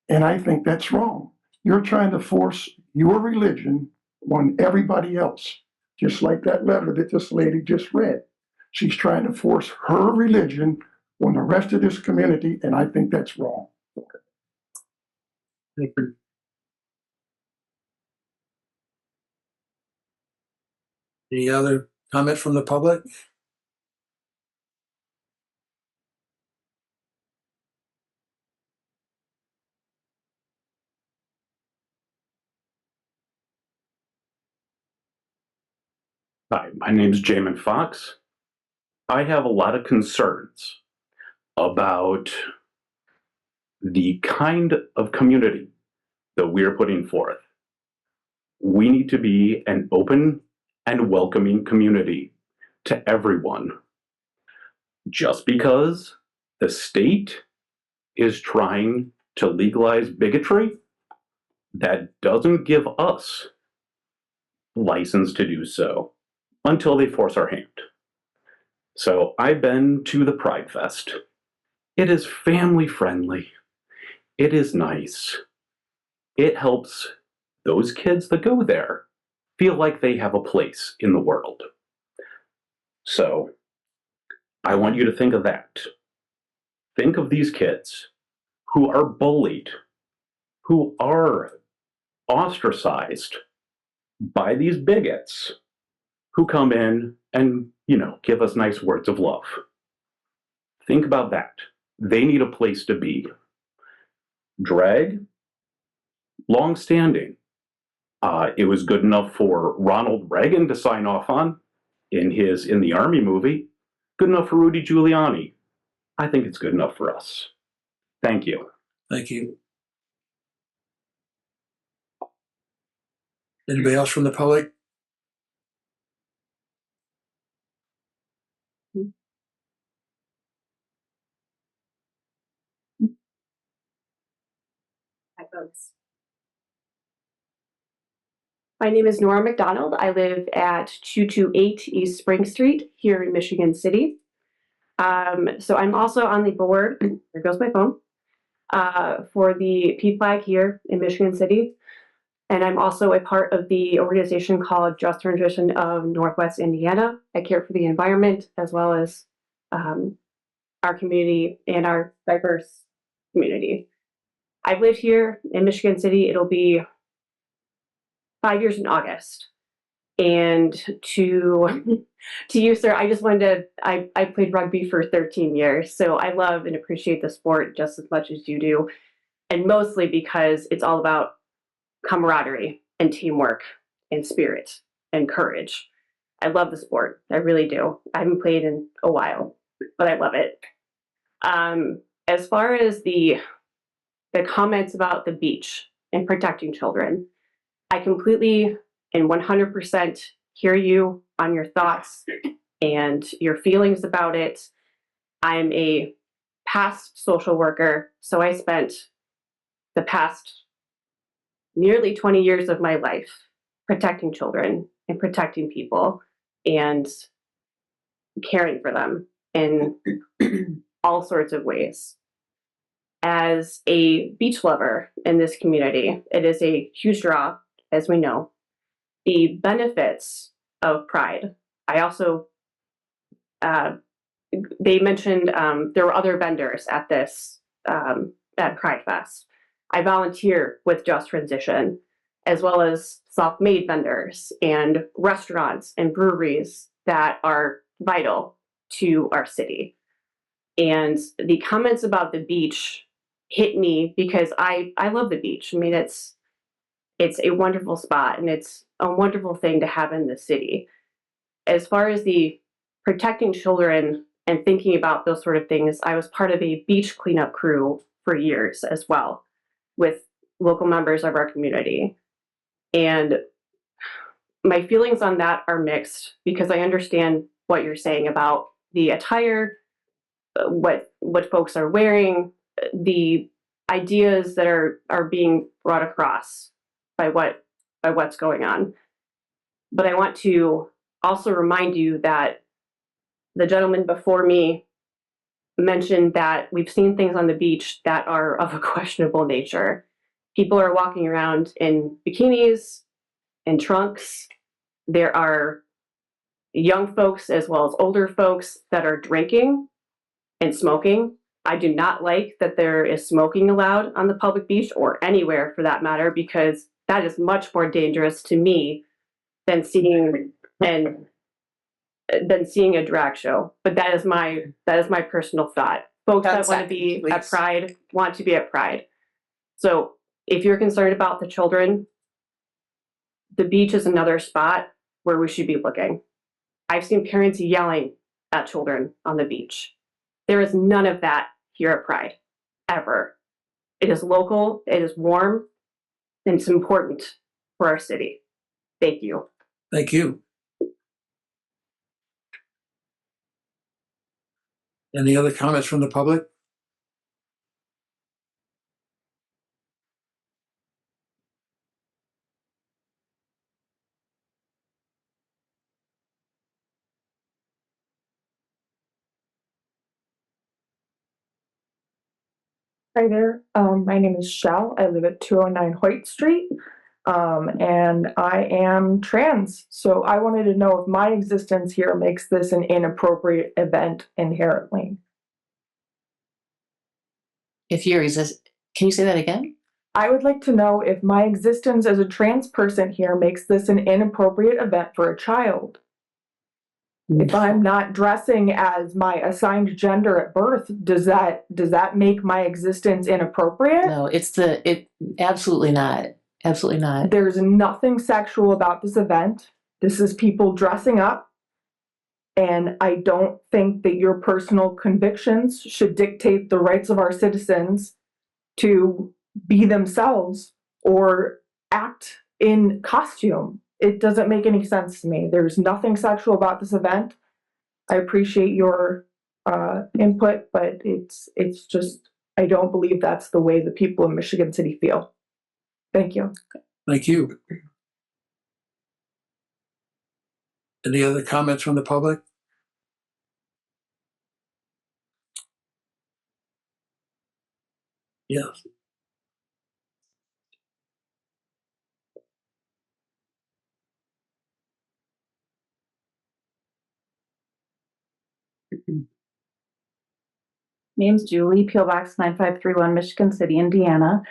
And I think that's wrong. You're trying to force your religion on everybody else, just like that letter that this lady just read. She's trying to force her religion on the rest of this community, and I think that's wrong. Thank you. Any other comment from the public? Hi, my name's Jamin Fox. I have a lot of concerns about the kind of community that we're putting forth. We need to be an open and welcoming community to everyone. Just because the state is trying to legalize bigotry, that doesn't give us license to do so until they force our hand. So I've been to the Pride Fest. It is family friendly. It is nice. It helps those kids that go there feel like they have a place in the world. So I want you to think of that. Think of these kids who are bullied, who are ostracized by these bigots who come in and, give us nice words of love. Think about that. They need a place to be. Drag, long-standing. It was good enough for Ronald Reagan to sign off on in the Army movie. Good enough for Rudy Giuliani. I think it's good enough for us. Thank you. Thank you. Anybody else from the public? Hi, folks. My name is Nora McDonald. I live at 228 East Spring Street here in Michigan City. So I'm also on the board, there goes my phone, for the PFLAG here in Michigan City. And I'm also a part of the organization called Just Transition of Northwest Indiana. I care for the environment as well as our community and our diverse community. I've lived here in Michigan City. It'll be 5 years in August. And to you, sir, I just wanted to, I played rugby for 13 years. So I love and appreciate the sport just as much as you do. And mostly because it's all about camaraderie and teamwork and spirit and courage. I love the sport. I really do. I haven't played in a while, but I love it. As far as the comments about the beach and protecting children, I completely and 100% hear you on your thoughts and your feelings about it. I'm a past social worker, so I spent the past nearly 20 years of my life protecting children and protecting people and caring for them in all sorts of ways. As a beach lover in this community, it is a huge draw, as we know. The benefits of Pride. I also, they mentioned there were other vendors at this, at Pride Fest. I volunteer with Just Transition, as well as self-made vendors and restaurants and breweries that are vital to our city. And the comments about the beach hit me because I love the beach. I mean, it's a wonderful spot and it's a wonderful thing to have in the city. As far as the protecting children and thinking about those sort of things, I was part of a beach cleanup crew for years as well with local members of our community. And my feelings on that are mixed because I understand what you're saying about the attire, what folks are wearing, the ideas that are being brought across by what's going on. But I want to also remind you that the gentleman before me mentioned that we've seen things on the beach that are of a questionable nature. People are walking around in bikinis and trunks. There are young folks as well as older folks that are drinking and smoking. I do not like that there is smoking allowed on the public beach or anywhere for that matter, because that is much more dangerous to me than seeing a drag show. But that is my personal thought. Folks that want to be at Pride want to be at Pride. So if you're concerned about the children, the beach is another spot where we should be looking. I've seen parents yelling at children on the beach. There is none of that here at Pride, ever. It is local, it is warm, and it's important for our city. Thank you. Thank you. Any other comments from the public? Hi there. My name is Shell. I live at 209 Hoyt Street. And I am trans. So I wanted to know if my existence here makes this an inappropriate event inherently. If you're can you say that again? I would like to know if my existence as a trans person here makes this an inappropriate event for a child. If I'm not dressing as my assigned gender at birth, does that make my existence inappropriate? No, absolutely not. Absolutely not. There's nothing sexual about this event. This is people dressing up. And I don't think that your personal convictions should dictate the rights of our citizens to be themselves or act in costume. It doesn't make any sense to me. There's nothing sexual about this event. I appreciate your input, but it's just, I don't believe that's the way the people in Michigan City feel. Thank you. Thank you. Any other comments from the public? Yes. Name's Julie, P.O. Box 9531, Michigan City, Indiana.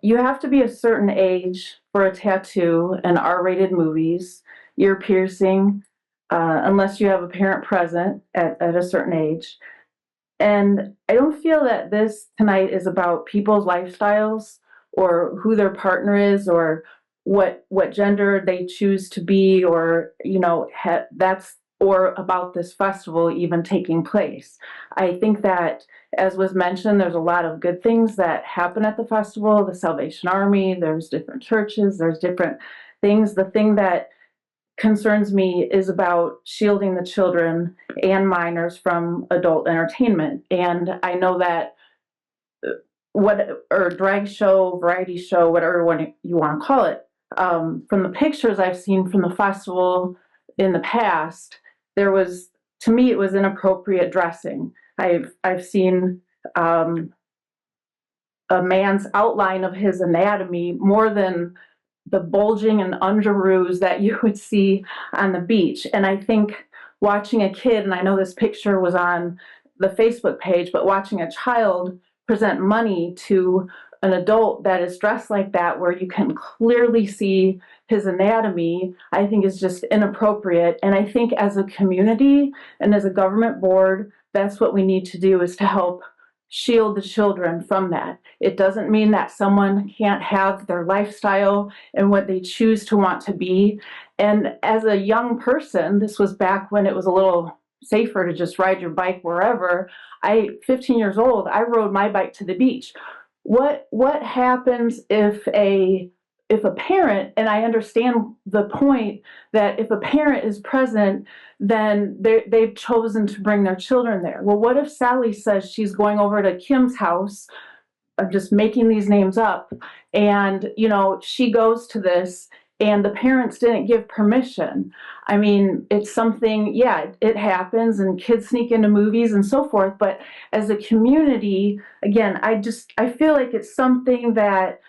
You have to be a certain age for a tattoo and R-rated movies, ear piercing, unless you have a parent present at a certain age. And I don't feel that this tonight is about people's lifestyles or who their partner is or what gender they choose to be, or or about this festival even taking place. I think that, as was mentioned, there's a lot of good things that happen at the festival, the Salvation Army, there's different churches, there's different things. The thing that concerns me is about shielding the children and minors from adult entertainment. And I know that drag show, variety show, whatever you want to call it, from the pictures I've seen from the festival in the past, to me, it was inappropriate dressing. I've seen a man's outline of his anatomy more than the bulging and underoos that you would see on the beach. And I think watching a kid, and I know this picture was on the Facebook page, but watching a child present money to an adult that is dressed like that, where you can clearly see his anatomy, I think is just inappropriate. And I think as a community and as a government board, that's what we need to do, is to help shield the children from that. It doesn't mean that someone can't have their lifestyle and what they choose to want to be. And as a young person, this was back when it was a little safer to just ride your bike wherever. 15 years old, I rode my bike to the beach. What happens if a parent, and I understand the point that if a parent is present, then they've chosen to bring their children there. Well, what if Sally says she's going over to Kim's house? I'm just making these names up. And, she goes to this and the parents didn't give permission. I mean, it's something, it happens and kids sneak into movies and so forth. But as a community, again, I feel like it's something that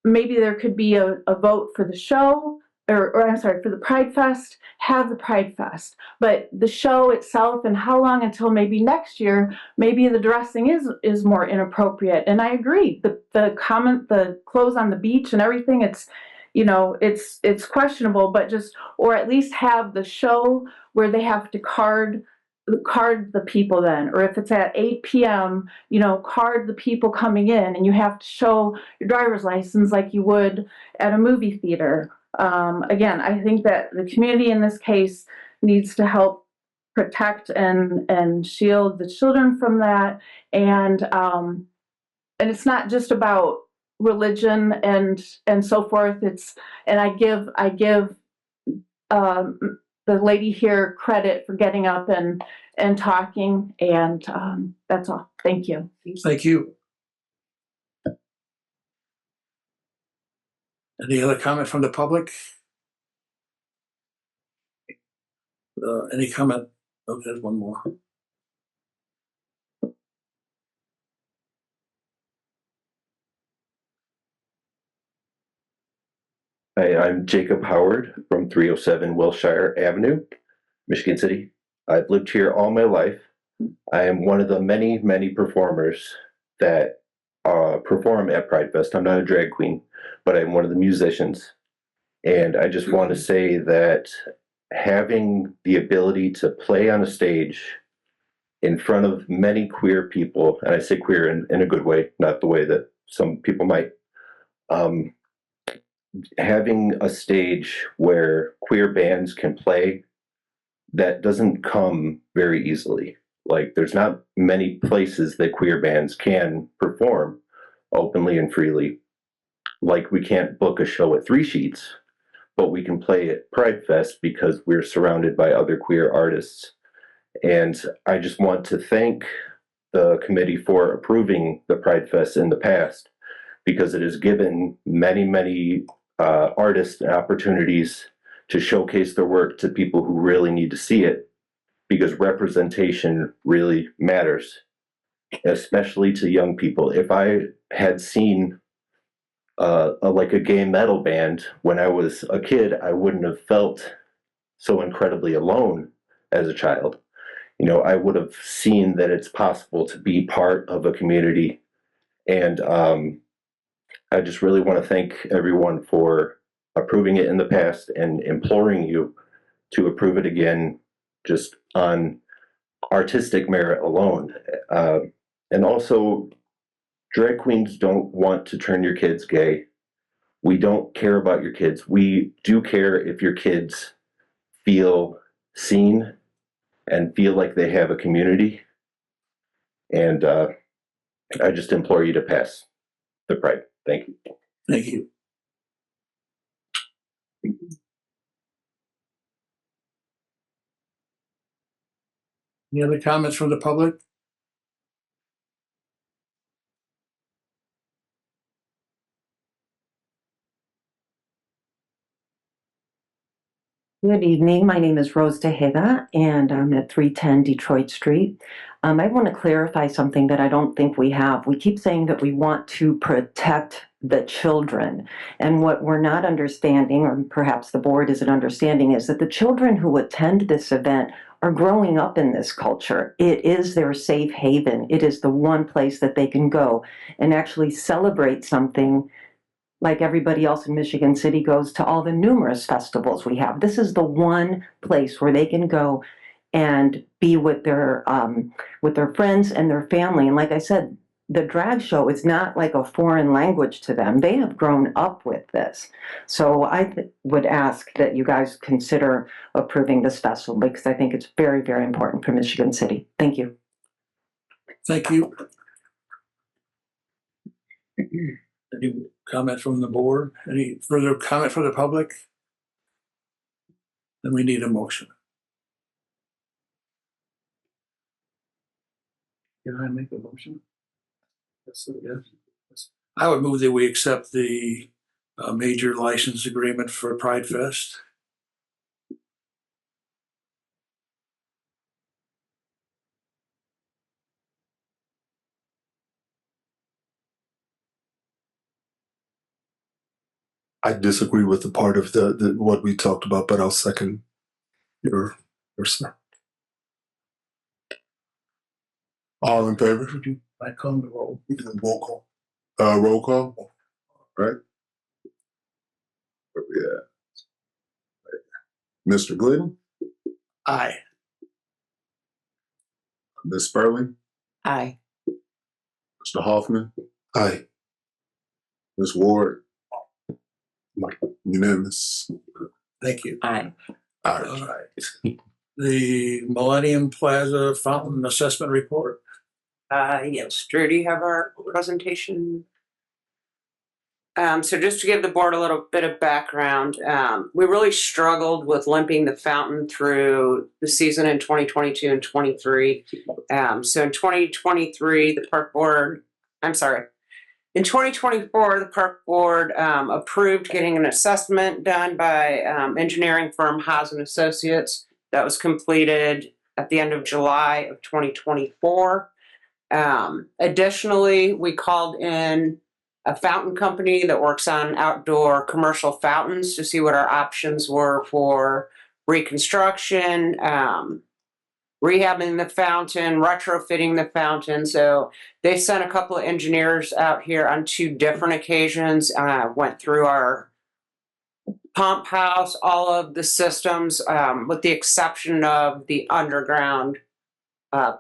maybe there could be a vote for the show, or I'm sorry, for the Pride Fest, have the Pride Fest. But the show itself, and how long until maybe next year, maybe the dressing is more inappropriate. And I agree, the clothes on the beach and everything, it's questionable, but or at least have the show where they have to card the people then, or if it's at 8 p.m., card the people coming in, and you have to show your driver's license like you would at a movie theater. Again, I think that the community in this case needs to help protect and shield the children from that. And it's not just about religion and so forth. I give the lady here credit for getting up and talking, and that's all. Thank you. Thank you. Any other comment from the public? Any comment? Oh, there's one more. Hi, I'm Jacob Howard from 307 Wilshire Avenue, Michigan City. I've lived here all my life. I am one of the many, many performers that perform at Pride Fest. I'm not a drag queen, but I'm one of the musicians. And I just want to say that having the ability to play on a stage in front of many queer people, and I say queer in a good way, not the way that some people might, having a stage where queer bands can play, that doesn't come very easily. Like, there's not many places that queer bands can perform openly and freely. Like, we can't book a show at Three Sheets, but we can play at Pride Fest because we're surrounded by other queer artists. And I just want to thank the committee for approving the Pride Fest in the past, because it has given many, many artists opportunities to showcase their work to people who really need to see it, because representation really matters, especially to young people. If I had seen like a gay metal band when I was a kid, I wouldn't have felt so incredibly alone as a child. You know, I would have seen that it's possible to be part of a community. And I just really want to thank everyone for approving it in the past and imploring you to approve it again, just on artistic merit alone. And also, drag queens don't want to turn your kids gay. We don't care about your kids. We do care if your kids feel seen and feel like they have a community. And I just implore you to pass the Pride. Thank you. Thank you. Any other comments from the public? Good evening. My name is Rose Tejeda, and I'm at 310 Detroit Street. I want to clarify something that I don't think we have. We keep saying that we want to protect the children. And what we're not understanding, or perhaps the board isn't understanding, is that the children who attend this event are growing up in this culture. It is their safe haven. It is the one place that they can go and actually celebrate something like everybody else in Michigan City goes to all the numerous festivals we have. This is the one place where they can go and be with their friends and their family. And like I said, the drag show is not like a foreign language to them. They have grown up with this. So I would ask that you guys consider approving this festival, because I think it's very, very important for Michigan City. Thank you. Thank you. Any comment from the board? Any further comment from the public? Then we need a motion. Can I make a motion? Yes. I would move that we accept the major license agreement for Pride Fest. I disagree with the part of the what we talked about, but I'll second your sir. All in favor? I call the roll. Roll call. Roll call. All right. Yeah. Mr. Glidden? Aye. Ms. Sperling? Aye. Mr. Hoffman? Aye. Ms. Ward? Unanimous. Thank you. Aye. All All right. right. the Millennium Plaza Fountain Assessment Report. Yes, Drew, do you have our presentation? So just to give the board a little bit of background, we really struggled with limping the fountain through the season in 2022 and 23. So in 2023, the park board, I'm sorry, in 2024, the park board approved getting an assessment done by engineering firm Haas and Associates. That was completed at the end of July of 2024. Additionally, we called in a fountain company that works on outdoor commercial fountains to see what our options were for reconstruction, rehabbing the fountain, retrofitting the fountain. So they sent a couple of engineers out here on 2 different occasions, went through our pump house, all of the systems, with the exception of the underground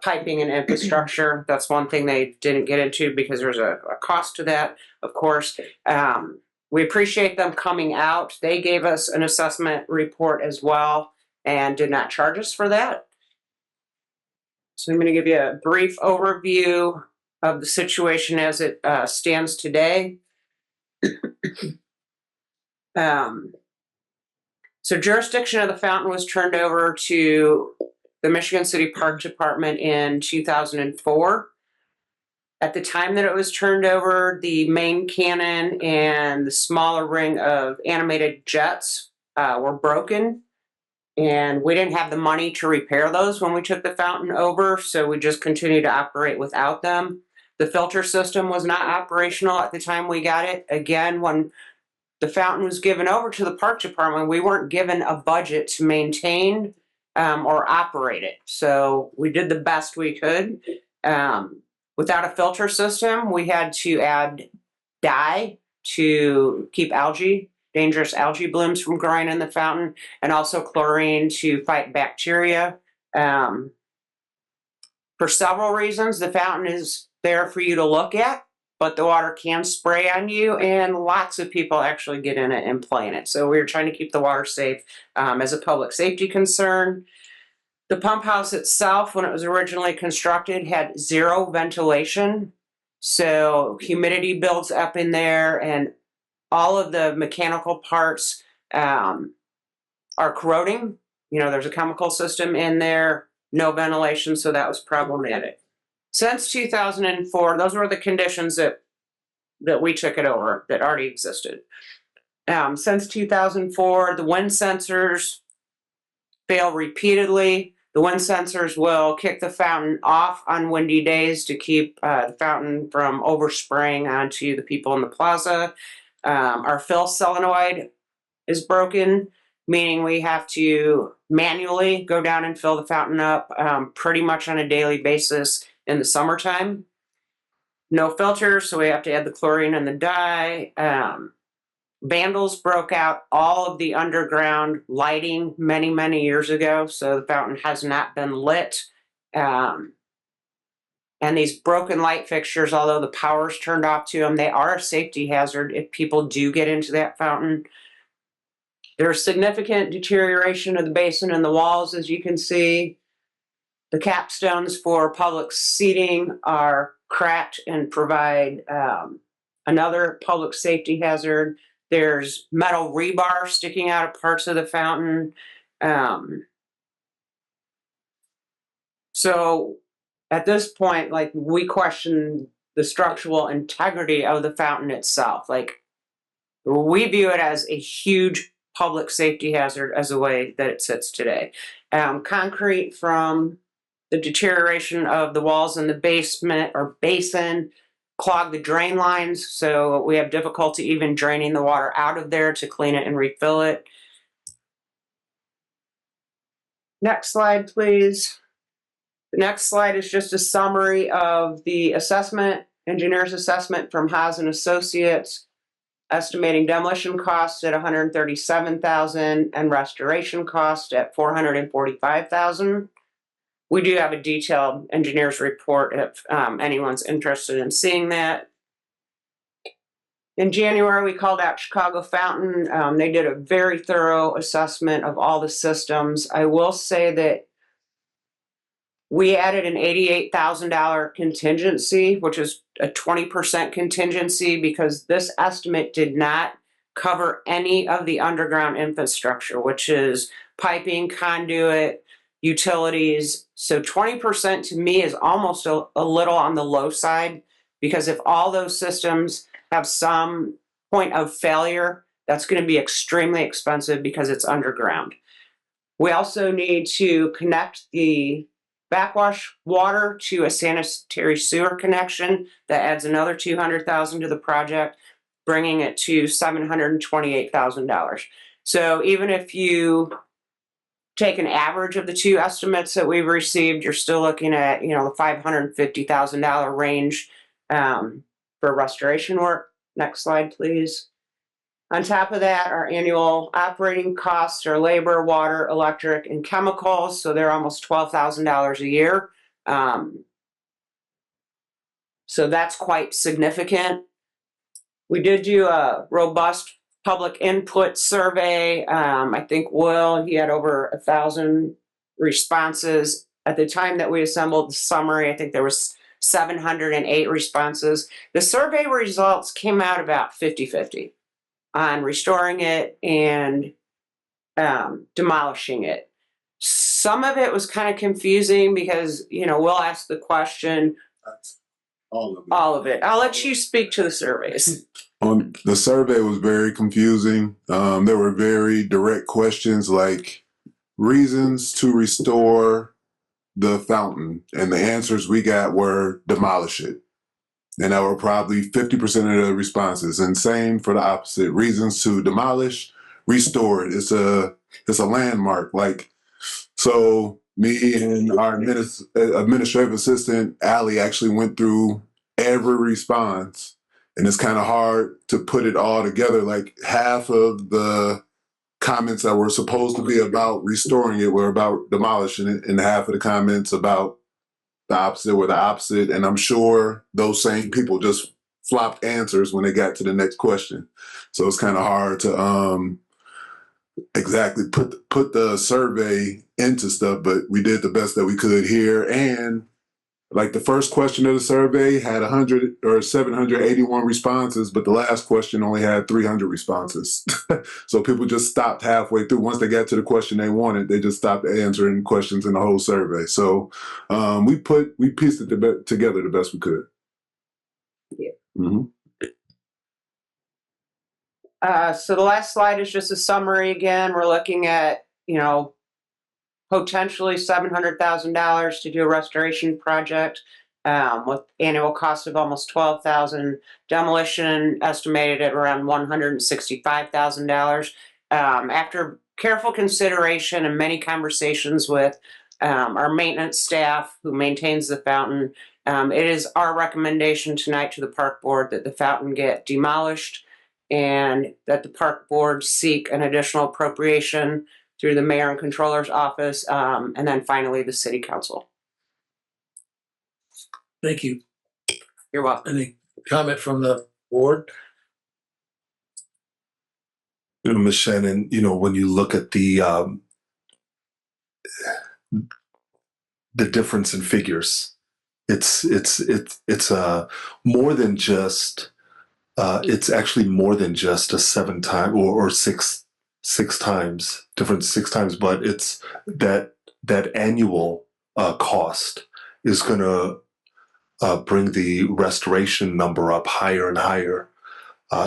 piping and infrastructure. That's one thing they didn't get into because there's a cost to that, of course. We appreciate them coming out. They gave us an assessment report as well and did not charge us for that. So I'm going to give you a brief overview of the situation as it stands today. So jurisdiction of the fountain was turned over to the Michigan City Park Department in 2004. At the time that it was turned over, the main cannon and the smaller ring of animated jets were broken, and we didn't have the money to repair those when we took the fountain over, so we just continued to operate without them. The filter system was not operational at the time we got it. Again, when the fountain was given over to the park department, we weren't given a budget to maintain or operate it. So we did the best we could. Without a filter system, we had to add dye to keep dangerous algae blooms from growing in the fountain, and also chlorine to fight bacteria. For several reasons, the fountain is there for you to look at, but the water can spray on you, and lots of people actually get in it and play in it. So we were trying to keep the water safe as a public safety concern. The pump house itself, when it was originally constructed, had 0 ventilation. So humidity builds up in there, and all of the mechanical parts are corroding. You know, there's a chemical system in there, no ventilation, so that was problematic. Since 2004, those were the conditions that we took it over, that already existed. Since 2004, the wind sensors fail repeatedly. The wind sensors will kick the fountain off on windy days to keep the fountain from overspraying onto the people in the plaza. Our fill solenoid is broken, meaning we have to manually go down and fill the fountain up pretty much on a daily basis in the summertime. No filters, so we have to add the chlorine and the dye. Vandals broke out all of the underground lighting many, many years ago, so the fountain has not been lit. And these broken light fixtures, although the power's turned off to them, they are a safety hazard if people do get into that fountain. There's significant deterioration of the basin and the walls, as you can see. The capstones for public seating are cracked and provide another public safety hazard. There's metal rebar sticking out of parts of the fountain. So at this point, like, we question the structural integrity of the fountain itself. Like, we view it as a huge public safety hazard as the way that it sits today. Concrete from the deterioration of the walls in the basement or basin clog the drain lines, so we have difficulty even draining the water out of there to clean it and refill it. Next slide, please. The next slide is just a summary of the assessment, engineer's assessment from Haas and Associates, estimating demolition costs at $137,000 and restoration cost at $445,000. We do have a detailed engineer's report if anyone's interested in seeing that. In January, we called out Chicago Fountain. They did a very thorough assessment of all the systems. I will say that We added an $88,000 contingency, which is a 20% contingency, because this estimate did not cover any of the underground infrastructure, which is piping, conduit, utilities. So 20% to me is almost a little on the low side, because if all those systems have some point of failure, that's going to be extremely expensive because it's underground. We also need to connect the backwash water to a sanitary sewer connection. That adds another $200,000 to the project, bringing it to $728,000. So even if you take an average of the two estimates that we've received, you're still looking at, the $550,000 range for restoration work. Next slide, please. On top of that, our annual operating costs are labor, water, electric, and chemicals. So they're almost $12,000 a year. So that's quite significant. We did do a robust public input survey. I think Will, he had over 1,000 responses. At the time that we assembled the summary, I think there was 708 responses. The survey results came out about 50-50 on restoring it and demolishing it. Some of it was kind of confusing because, we'll ask the question. All of it. I'll let you speak to the surveys. The survey was very confusing. There were very direct questions like reasons to restore the fountain, and the answers we got were demolish it. And that were probably 50% of the responses. And same for the opposite. Reasons to demolish, restore it. It's a landmark. So me and our administrative assistant, Allie, actually went through every response. And it's kind of hard to put it all together. Like half of the comments that were supposed to be about restoring it were about demolishing it, and half of the comments about the opposite were the opposite. And I'm sure those same people just flopped answers when they got to the next question. So it's kind of hard to exactly put the survey into stuff, but we did the best that we could here. And like the first question of the survey had 781 responses, but the last question only had 300 responses. So people just stopped halfway through. Once they got to the question they wanted, they just stopped answering questions in the whole survey. So we pieced it together the best we could. Yeah. Mm-hmm. So the last slide is just a summary again. We're looking at, potentially $700,000 to do a restoration project with annual cost of almost $12,000. Demolition estimated at around $165,000. After careful consideration and many conversations with our maintenance staff who maintains the fountain, it is our recommendation tonight to the park board that the fountain get demolished and that the park board seek an additional appropriation through the mayor and controller's office, and then finally the city council. Thank you. You're welcome. Any comment from the board? Ms. Shannon, when you look at the difference in figures, it's more than just it's actually more than just a 7 time or six times, different 6 times, but it's that annual cost is going to bring the restoration number up higher and higher.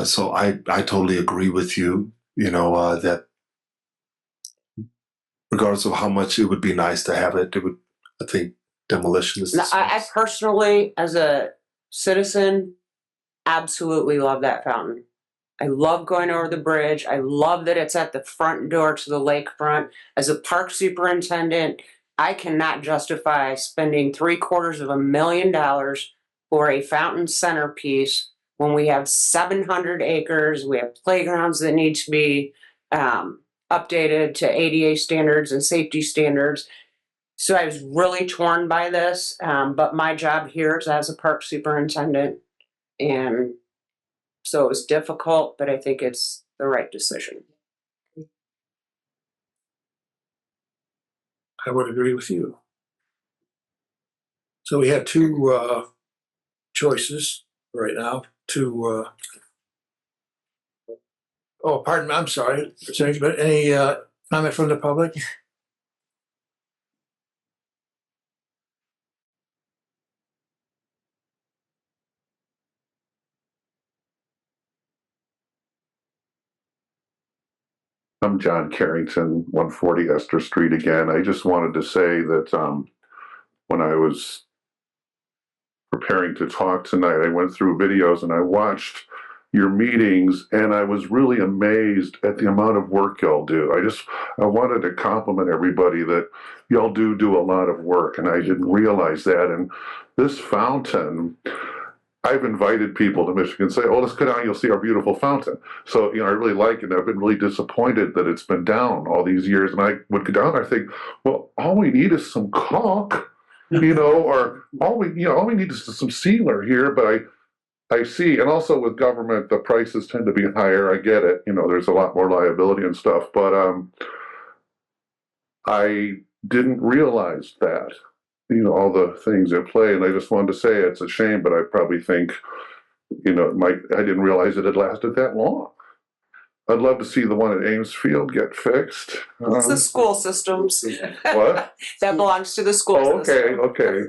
So I totally agree with you, that regardless of how much it would be nice to have it, I think demolition is. Now, I personally, as a citizen, absolutely love that fountain. I love going over the bridge. I love that it's at the front door to the lakefront. As a park superintendent, I cannot justify spending $750,000 for a fountain centerpiece when we have 700 acres. We have playgrounds that need to be updated to ADA standards and safety standards. So I was really torn by this, but my job here is as a park superintendent, and so it was difficult, but I think it's the right decision. I would agree with you. So we have two choices right now to, oh, pardon me, I'm sorry. Is there any comment from the public? I'm John Carrington, 140 Esther Street again. I just wanted to say that when I was preparing to talk tonight, I went through videos and I watched your meetings, and I was really amazed at the amount of work y'all do. I wanted to compliment everybody that y'all do a lot of work, and I didn't realize that. And this fountain, I've invited people to Michigan, say, oh, let's go down, you'll see our beautiful fountain. So, I really like it. I've been really disappointed that it's been down all these years. And I would go down, I think, well, all we need is some caulk, or all we need is some sealer here. But I see, and also with government, the prices tend to be higher. I get it. There's a lot more liability and stuff, but I didn't realize that, all the things at play. And I just wanted to say it's a shame, but I probably think, I didn't realize it had lasted that long. I'd love to see the one at Amesfield get fixed. It's the school systems. What? That belongs to the school Oh, system. okay.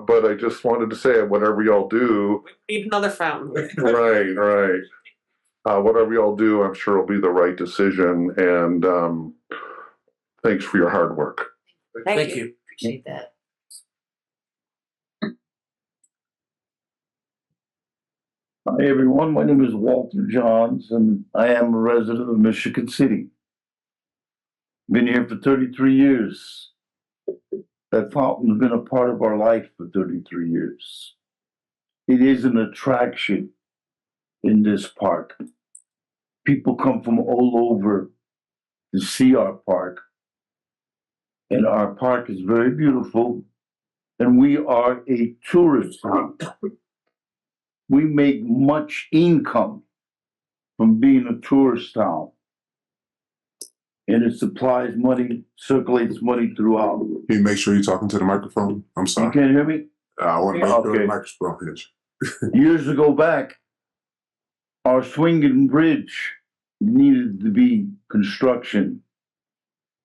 But I just wanted to say, whatever y'all do, Need another fountain. right. Whatever y'all do, I'm sure it'll be the right decision. And thanks for your hard work. Thank you. Appreciate that. Hi, everyone. My name is Walter Johns, and I am a resident of Michigan City. Been here for 33 years. That fountain's been a part of our life for 33 years. It is an attraction in this park. People come from all over to see our park. And our park is very beautiful, and we are a tourist route. We make much income from being a tourist town. And it supplies money, circulates money throughout. Can you make sure you're talking to the microphone? I'm sorry. You can't hear me? I want to make sure Okay. the microphone is. Years ago back, our swinging bridge needed to be construction.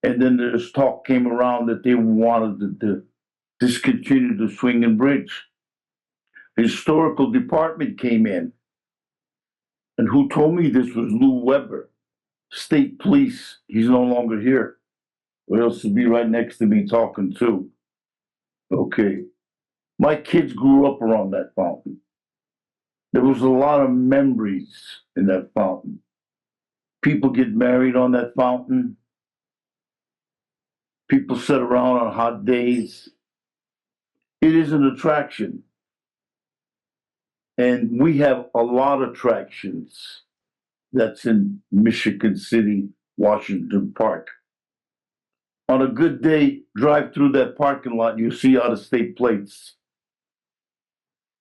And then this talk came around that they wanted to discontinue the swinging bridge. Historical department came in. And who told me this was Lou Weber, state police. He's no longer here. Or else he'd be right next to me talking too. Okay. My kids grew up around that fountain. There was a lot of memories in that fountain. People get married on that fountain. People sit around on hot days. It is an attraction. And we have a lot of attractions that's in Michigan City, Washington Park. On a good day, drive through that parking lot, you see out-of-state plates.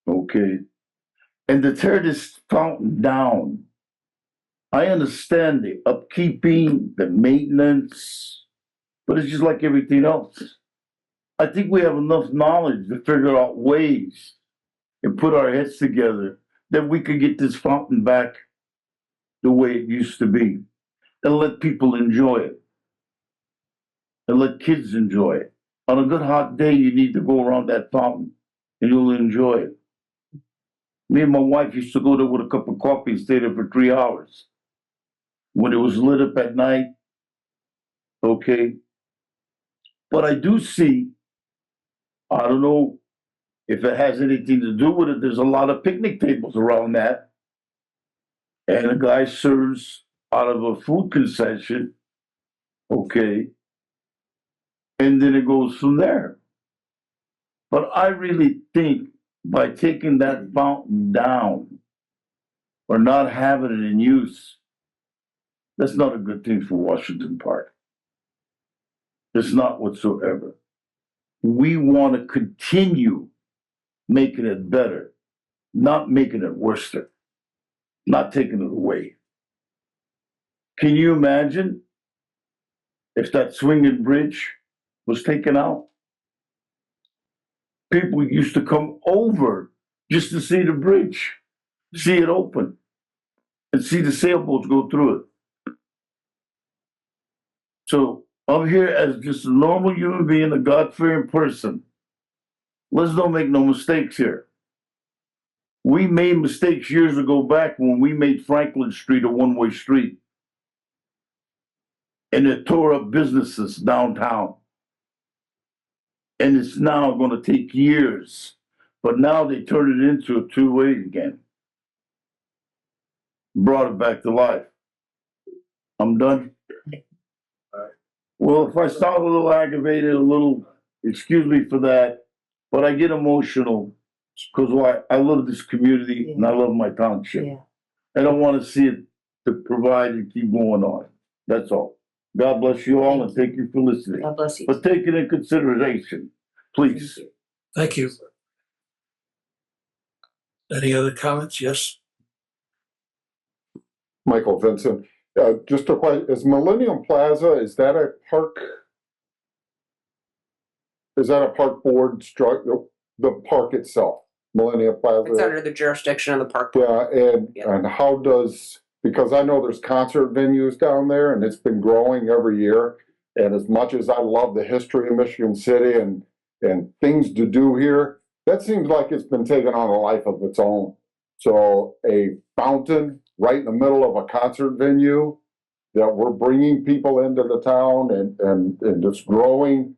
Okay. And to tear this fountain down, I understand the upkeeping, the maintenance, but it's just like everything else. I think we have enough knowledge to figure out ways and put our heads together that we could get this fountain back the way it used to be and let people enjoy it and let kids enjoy it. On a good hot day, you need to go around that fountain and you'll enjoy it. Me and my wife used to go there with a cup of coffee and stay there for 3 hours. When it was lit up at night, okay. But I do see, I don't know if it has anything to do with it, there's a lot of picnic tables around that. And a guy serves out of a food concession, okay. And then it goes from there. But I really think by taking that fountain down or not having it in use, that's not a good thing for Washington Park. It's not whatsoever. We want to continue making it better, not making it worse, not taking it away. Can you imagine if that swinging bridge was taken out? people used to come over just to see the bridge, see it open, and see the sailboats go through it. So I'm here as just a normal human being, a God-fearing person. Let's don't make no mistakes here. We made mistakes years ago back when we made Franklin Street a one-way street. And it tore up businesses downtown. And it's now gonna take years, but now they turned it into a two-way again. Brought it back to life. I'm done. Well, if I sound a little aggravated, excuse me for that, but I get emotional because why? I love this community and I love my township. And I want to see it to provide and keep going on. That's all. God bless you all and thank you for listening. God bless you. But take it in consideration, please. Thank you. Any other comments? Yes. Michael Vincent, just a question, is Millennium Plaza, is that a park board structure, the park itself, Millennium Plaza? It's under the jurisdiction of the park. Yeah, and how does, because I know there's concert venues down there and it's been growing every year. And as much as I love the history of Michigan City and things to do here, that seems like it's been taking on a life of its own. So a fountain right in the middle of a concert venue that we're bringing people into the town and just growing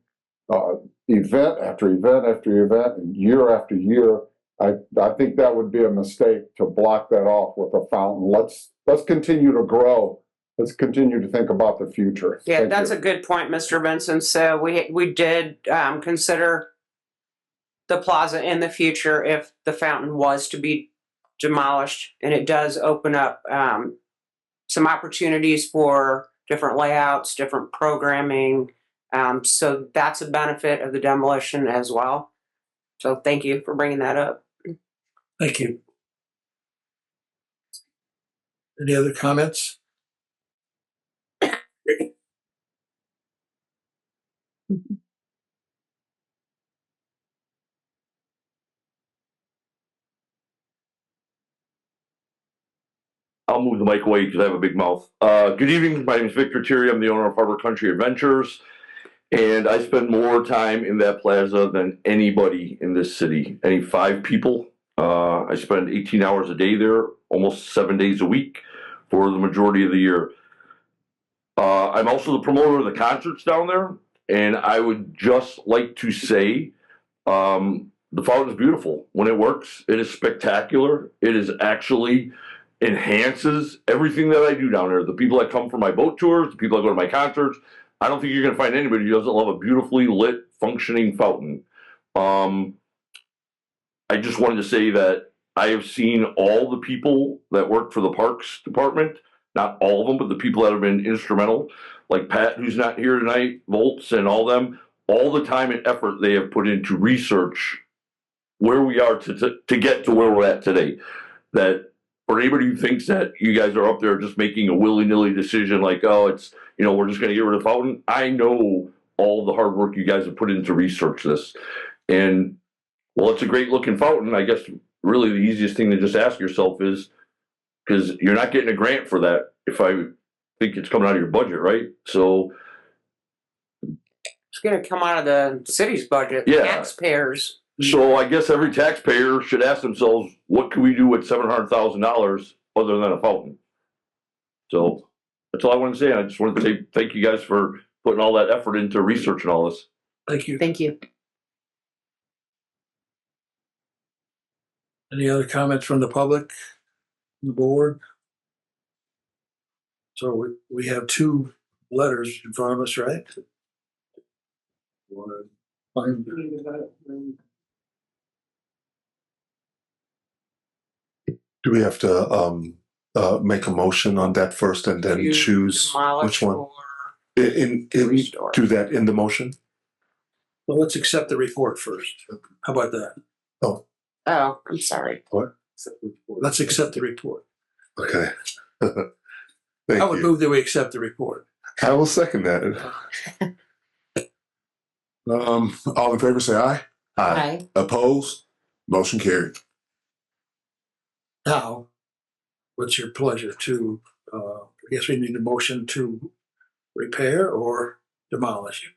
event after event after event and year after year. I think that would be a mistake to block that off with a fountain. Let's continue to grow. Let's continue to think about the future. Yeah, Thank that's you. a good point, Mr. Benson. So we did consider the plaza in the future if the fountain was to be demolished, and it does open up some opportunities for different layouts, different programming. So that's a benefit of the demolition as well. So thank you for bringing that up. Thank you. Any other comments? I'll move the mic away because I have a big mouth. Good evening. My name is Victor Thierry. I'm the owner of Harbor Country Adventures, and I spend more time in that plaza than anybody in this city. Any 5 people. I spend 18 hours a day there, almost 7 days a week for the majority of the year. I'm also the promoter of the concerts down there, and I would just like to say the fountain is beautiful. When it works, it is spectacular. It is actually enhances everything that I do down there. The people that come for my boat tours, the people that go to my concerts, I don't think you're going to find anybody who doesn't love a beautifully lit, functioning fountain. I just wanted to say that I have seen all the people that work for the Parks Department, not all of them, but the people that have been instrumental, like Pat, who's not here tonight, Volts and all them, all the time and effort they have put into research where we are to get to where we're at today. That for anybody who thinks that you guys are up there just making a willy-nilly decision like, oh, it's, we're just going to get rid of the fountain. I know all the hard work you guys have put into research this. And, well, it's a great-looking fountain. I guess really the easiest thing to just ask yourself is, because you're not getting a grant for that if I think it's coming out of your budget, right? So It's going to come out of the city's budget, Yeah. taxpayers. So I guess every taxpayer should ask themselves, what can we do with $700,000 other than a fountain? So that's all I want to say. I just wanted to say thank you guys for putting all that effort into researching all this. Thank you. Thank you. Any other comments from the public, the board? So we have 2 letters in front of us, right? Do we have to make a motion on that first and then choose which one? Do that in the motion? Well, let's accept the report first. How about that? Oh, I'm sorry. What? Let's accept the report. Okay. I would move that we accept the report. I will second that. All in favor, say aye. Aye. Opposed? Motion carried. Now, what's your pleasure to, I guess we need a motion to repair or demolish?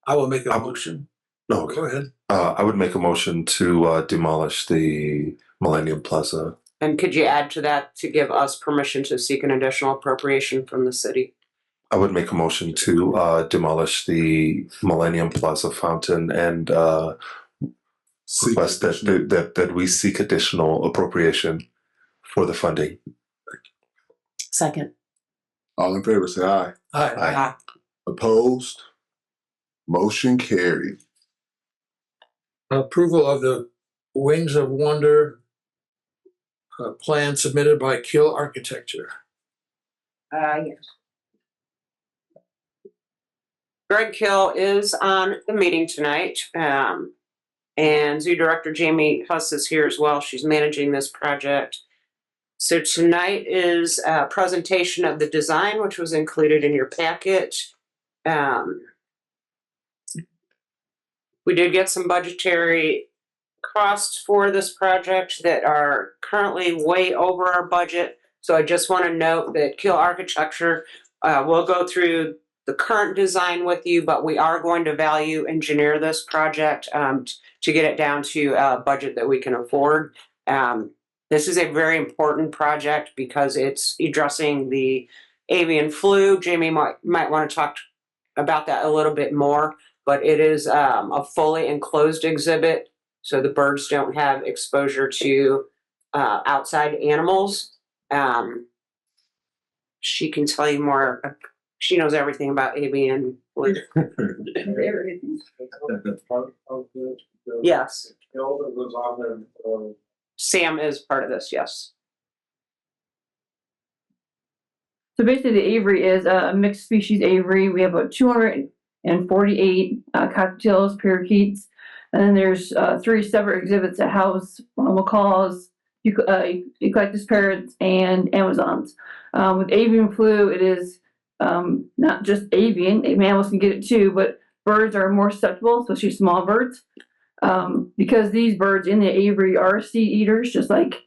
I will make a motion. No, Go ahead. I would make a motion to demolish the Millennium Plaza. And could you add to that to give us permission to seek an additional appropriation from the city? I would make a motion to demolish the Millennium Plaza fountain and request that we seek additional appropriation for the funding. Second. All in favor, say aye. Aye. Opposed? Motion carried. Approval of the Wings of Wonder plan submitted by Kill Architecture. Yes. Greg Kill is on the meeting tonight. And Zoo Director Jamie Huss is here as well. She's managing this project. So tonight is a presentation of the design, which was included in your packet. We did get some budgetary costs for this project that are currently way over our budget. So I just want to note that Kill Architecture will go through the current design with you, but we are going to value engineer this project to get it down to a budget that we can afford. This is a very important project because it's addressing the avian flu. Jamie might want to talk about that a little bit more, but it is a fully enclosed exhibit, so the birds don't have exposure to outside animals. She can tell you more. She knows everything about avian flu. Yes. Sam is part of this, yes. So basically the aviary is a mixed species aviary. We have about 248 cockatiels, parakeets, and then there's 3 separate exhibits that house macaws, Eucalyptus parrots, and Amazons. With avian flu, it is not just avian, mammals can get it too, but birds are more susceptible, especially small birds. Because these birds in the aviary are seed eaters, just like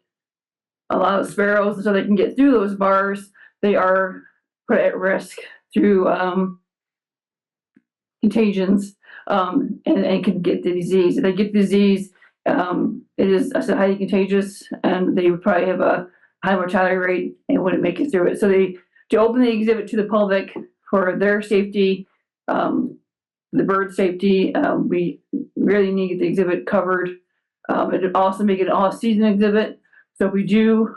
a lot of sparrows, so they can get through those bars, they are put at risk through contagions and can get the disease. If they get the disease, it is highly contagious, and they would probably have a high mortality rate and wouldn't make it through it. So to open the exhibit to the public for their safety, the bird safety, we really need to get the exhibit covered. And also make it an all-season exhibit. So if we do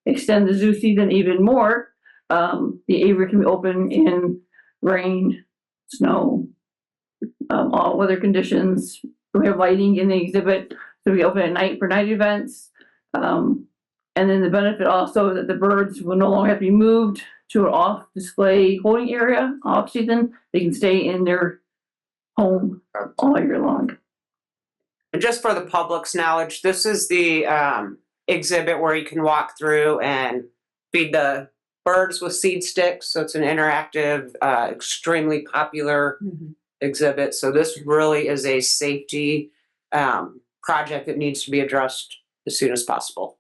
extend the zoo season even more, the aviary can be open in rain, snow, all weather conditions. We have lighting in the exhibit, so we open at night for night events. And then the benefit also is that the birds will no longer have to be moved to an off-display holding area off-season. They can stay in their home all year long. And just for the public's knowledge, this is the exhibit where you can walk through and feed the birds with seed sticks. So it's an interactive, extremely popular exhibit. So this really is a safety project that needs to be addressed as soon as possible.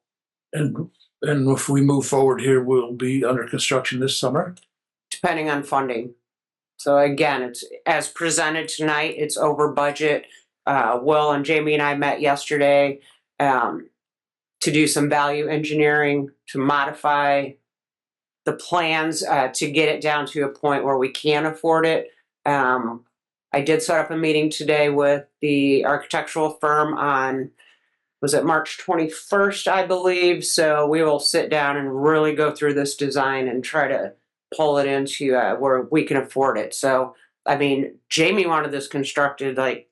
And if we move forward here, we'll be under construction this summer? Depending on funding. So again, it's as presented tonight, it's over budget. Will and Jamie and I met yesterday to do some value engineering, to modify the plans to get it down to a point where we can afford it. I did set up a meeting today with the architectural firm on, was it March 21st, I believe. So we will sit down and really go through this design and try to pull it into where we can afford it. So, I mean, Jamie wanted this constructed like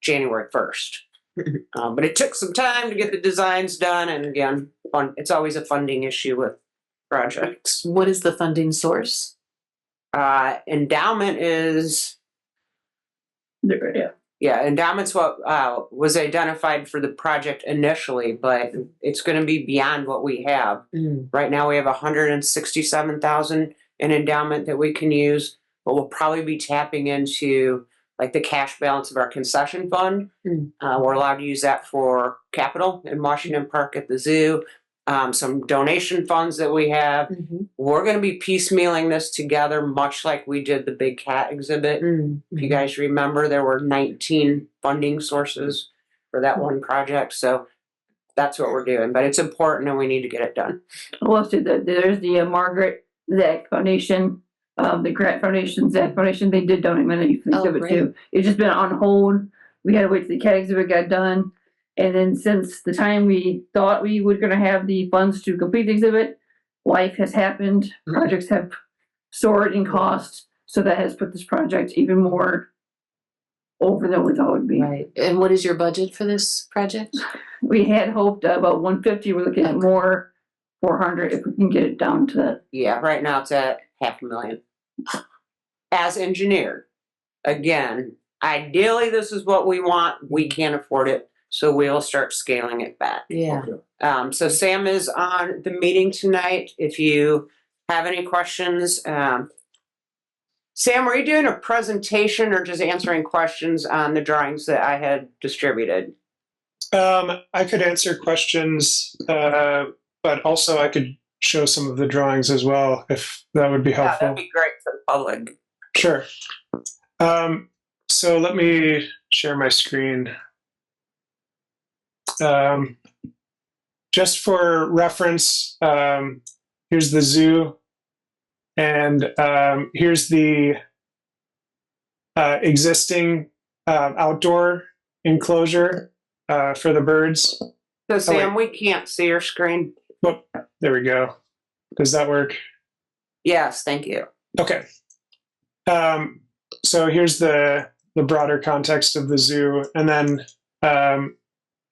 January 1st. But it took some time to get the designs done. And again, it's always a funding issue with projects. What is the funding source? Endowment is... Yeah, endowment's what was identified for the project initially, but it's going to be beyond what we have. Right now we have $167,000 in endowment that we can use, but we'll probably be tapping into like the cash balance of our concession fund. We're allowed to use that for capital in Washington Park at the zoo. Some donation funds that we have. We're going to be piecemealing this together, much like we did the big cat exhibit. If you guys remember, there were 19 funding sources for that one project. So that's what we're doing, but it's important and we need to get it done. Well, so there's the Margaret Zach Foundation, the Grant Foundation, Zach Foundation. They did donate money for the exhibit too. It's just been on hold. We had to wait till the cat exhibit got done. And then since the time we thought we were going to have the funds to complete the exhibit, life has happened. Projects have soared in cost. So that has put this project even more over than we thought it would be. Right. And what is your budget for this project? We had hoped about 150. We're looking at more, 400 if we can get it down to that. Yeah, right now it's at $500,000. As engineered. Again, ideally this is what we want. We can't afford it. So we'll start scaling it back. Yeah. So Sam is on the meeting tonight. If you have any questions, Sam, were you doing a presentation or just answering questions on the drawings that I had distributed? I could answer questions, but also I could show some of the drawings as well, if that would be helpful. That'd be great for the public. Sure. So let me share my screen. Just for reference, here's the zoo, and here's the existing outdoor enclosure for the birds. So Sam, we can't see your screen. Oh, there we go. Does that work? Yes, thank you. Okay. So here's the broader context of the zoo, and then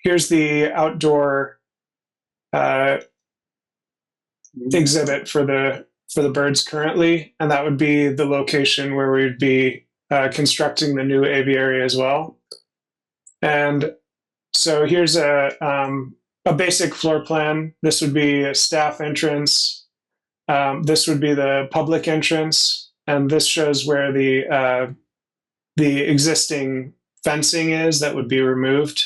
here's the outdoor exhibit for the birds currently, and that would be the location where we would be constructing the new aviary as well. And so here's a basic floor plan. This would be a staff entrance. This would be the public entrance, and this shows where the existing fencing is that would be removed.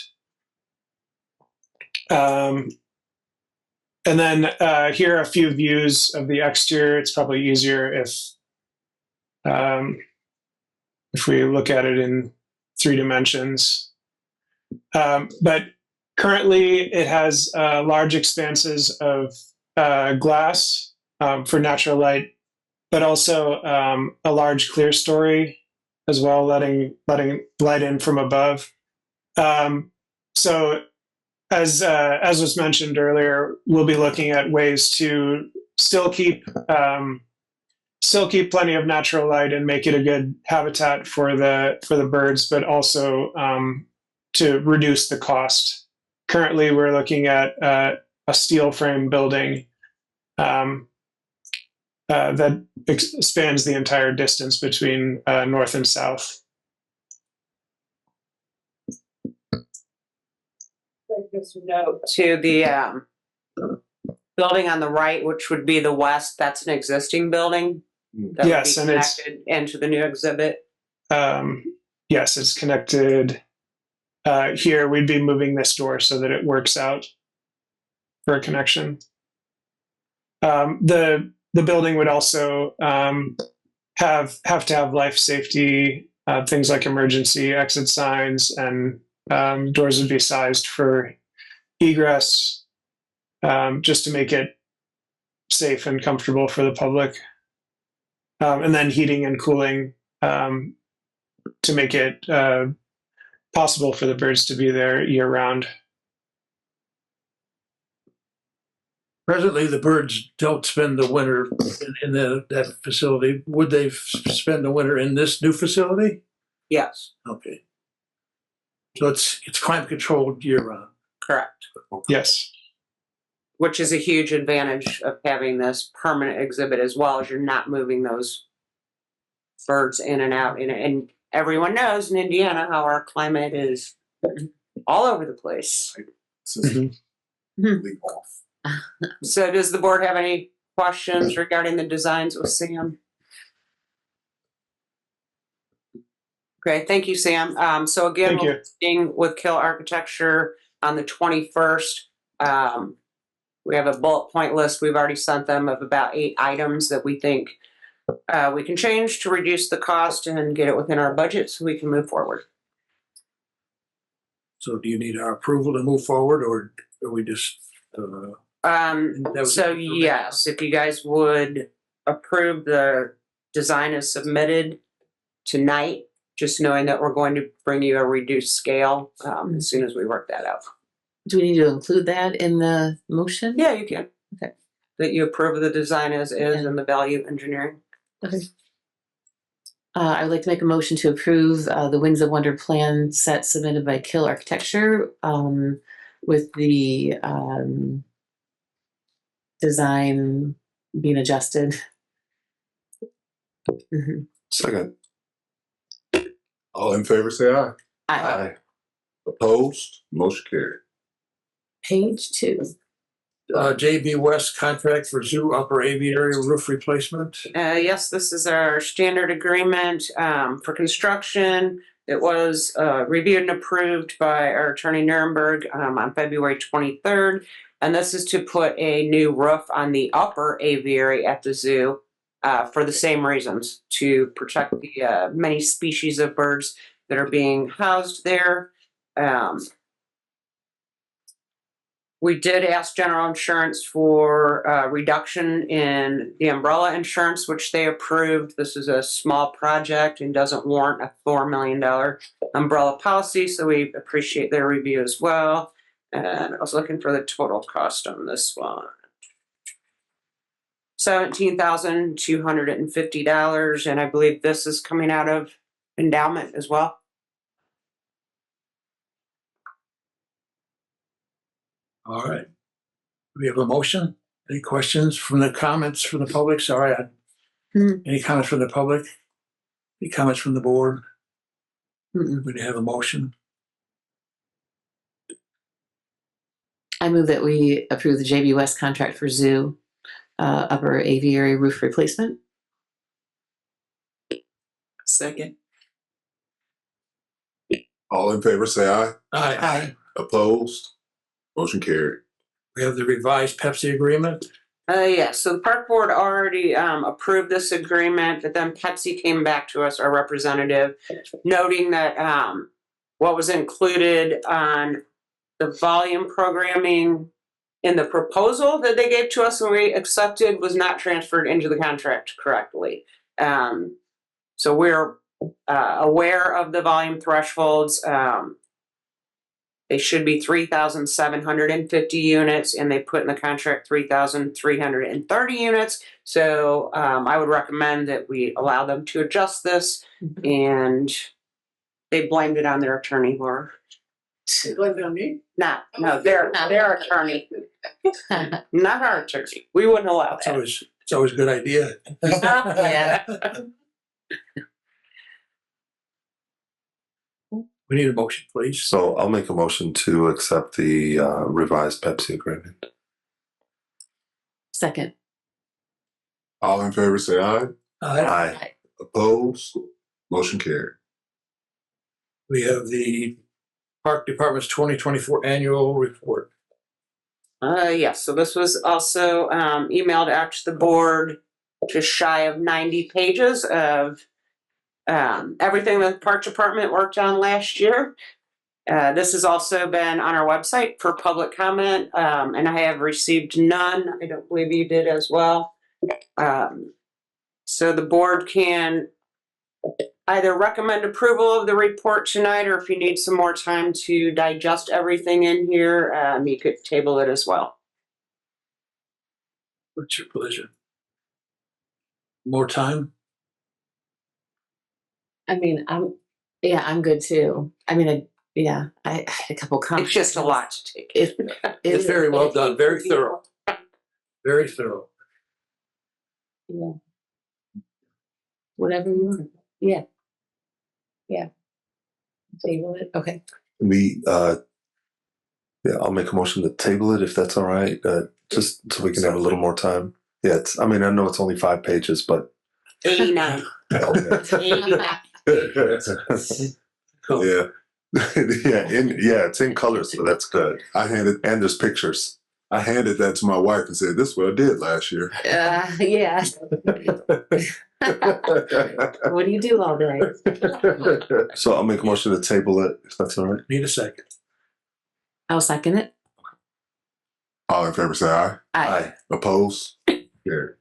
And then here are a few views of the exterior. It's probably easier if we look at it in 3 dimensions. But currently it has large expanses of glass for natural light, but also a large clear story as well, letting light in from above. So as was mentioned earlier, we'll be looking at ways to still keep plenty of natural light and make it a good habitat for the birds, but also to reduce the cost. Currently, we're looking at a steel frame building that spans the entire distance between north and south. Just note to the building on the right, which would be the west. That's an existing building. That Yes, would be and it's connected into the new exhibit. yes, it's connected. Here, we'd be moving this door so that it works out for a connection. The building would also have to have life safety, things like emergency exit signs, and doors would be sized for egress, just to make it safe and comfortable for the public. And then heating and cooling to make it possible for the birds to be there year round. Presently, the birds don't spend the winter in that facility. Would they spend the winter in this new facility? Yes. Okay. So it's climate controlled year round. Correct. Yes. Which is a huge advantage of having this permanent exhibit as well, as you're not moving those birds in and out. And everyone knows in Indiana how our climate is all over the place. So does the board have any questions regarding the designs with Sam? Okay, thank you, Sam. So again, Thank you. we're meeting with Kill Architecture on the 21st. We have a bullet point list. We've already sent them of about 8 items that we think we can change to reduce the cost and get it within our budget so we can move forward. So do you need our approval to move forward, or are we just? So yes, if you guys would approve the design as submitted tonight, just knowing that we're going to bring you a reduced scale as soon as we work that out. Do we need to include that in the motion? Yeah, you can. Okay. That you approve of the design as is and the value engineering. Okay. I would like to make a motion to approve the Wings of Wonder plan set submitted by Kill Architecture with the design being adjusted. Second. All in favor, say aye. Aye. Opposed? Motion carried. Page 2. JB West contract for zoo upper aviary roof replacement. Yes, this is our standard agreement for construction. It was reviewed and approved by our attorney Nuremberg on February 23rd. And this is to put a new roof on the upper aviary at the zoo for the same reasons, to protect the many species of birds that are being housed there. We did ask General Insurance for a reduction in the umbrella insurance, which they approved. This is a small project and doesn't warrant a $4 million umbrella policy, so we appreciate their review as well. And I was looking for the total cost on this one. $17,250, and I believe this is coming out of endowment as well. All right. We have a motion. Any questions from the comments from the public? Sorry. Any comments from the public? Any comments from the board? We have a motion. I move that we approve the JB West contract for zoo upper aviary roof replacement. Second. All in favor, say aye. Aye. Opposed? Motion carried. We have the revised Pepsi agreement. Yes, so the park board already approved this agreement, but then Pepsi came back to us, our representative, noting that what was included on the volume programming in the proposal that they gave to us and we accepted was not transferred into the contract correctly. So we're aware of the volume thresholds. They should be 3,750 units, and they put in the contract 3,330 units. So I would recommend that we allow them to adjust this, and they blamed it on their attorney, Laura. They blamed it on me? No, their attorney. Not our attorney. We wouldn't allow that. It's always a good idea. Yeah. We need a motion, please. So I'll make a motion to accept the revised Pepsi agreement. Second. All in favor, say aye. Aye. Opposed? Motion carried. We have the Park Department's 2024 annual report. Yes, so this was also emailed out to the board, just shy of 90 pages of everything the Park Department worked on last year. This has also been on our website for public comment, and I have received none. I don't believe you did as well. So the board can either recommend approval of the report tonight, or if you need some more time to digest everything in here, you could table it as well. What's your pleasure? More time? I mean, I'm good too. I mean, I had a couple comments. It's just a lot to take. It's very well done, very thorough. Very thorough. Yeah. Whatever you want. Yeah. Yeah. Table it. Okay. I'll make a motion to table it if that's all right. Just so we can have a little more time. Yeah, I know it's only 5 pages, but 89. Yeah. It's in color, so that's good. And there's pictures. I handed that to my wife and said, "This is what I did last year." Yeah. What do you do all day? So I'll make a motion to table it, if that's all right. Need a second. I'll second it. All in favor say aye. Aye. Oppose? Carried.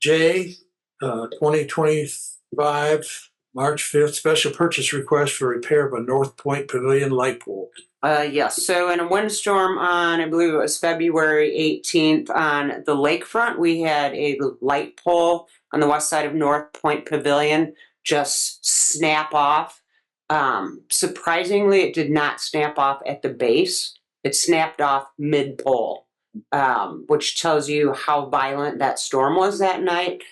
J, 2025, March 5th, special purchase request for repair of a North Point Pavilion light pole. Yes, so in a windstorm on, I believe it was February 18th on the lakefront, we had a light pole on the west side of North Point Pavilion just snap off. Surprisingly, it did not snap off at the base. It snapped off mid-pole, which tells you how violent that storm was that night.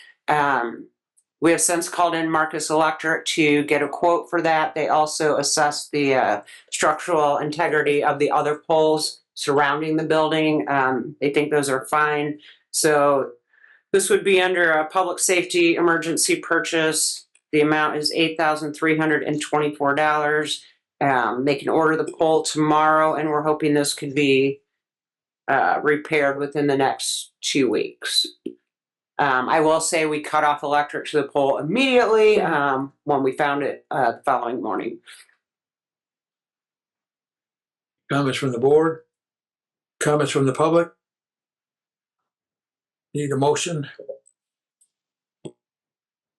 We have since called in Marcus Electric to get a quote for that. They also assessed the structural integrity of the other poles surrounding the building. They think those are fine. So this would be under a public safety emergency purchase. The amount is $8,324. They can order the pole tomorrow, and we're hoping this could be repaired within the next 2 weeks. I will say we cut off electric to the pole immediately when we found it the following morning. Comments from the board? Comments from the public? Need a motion?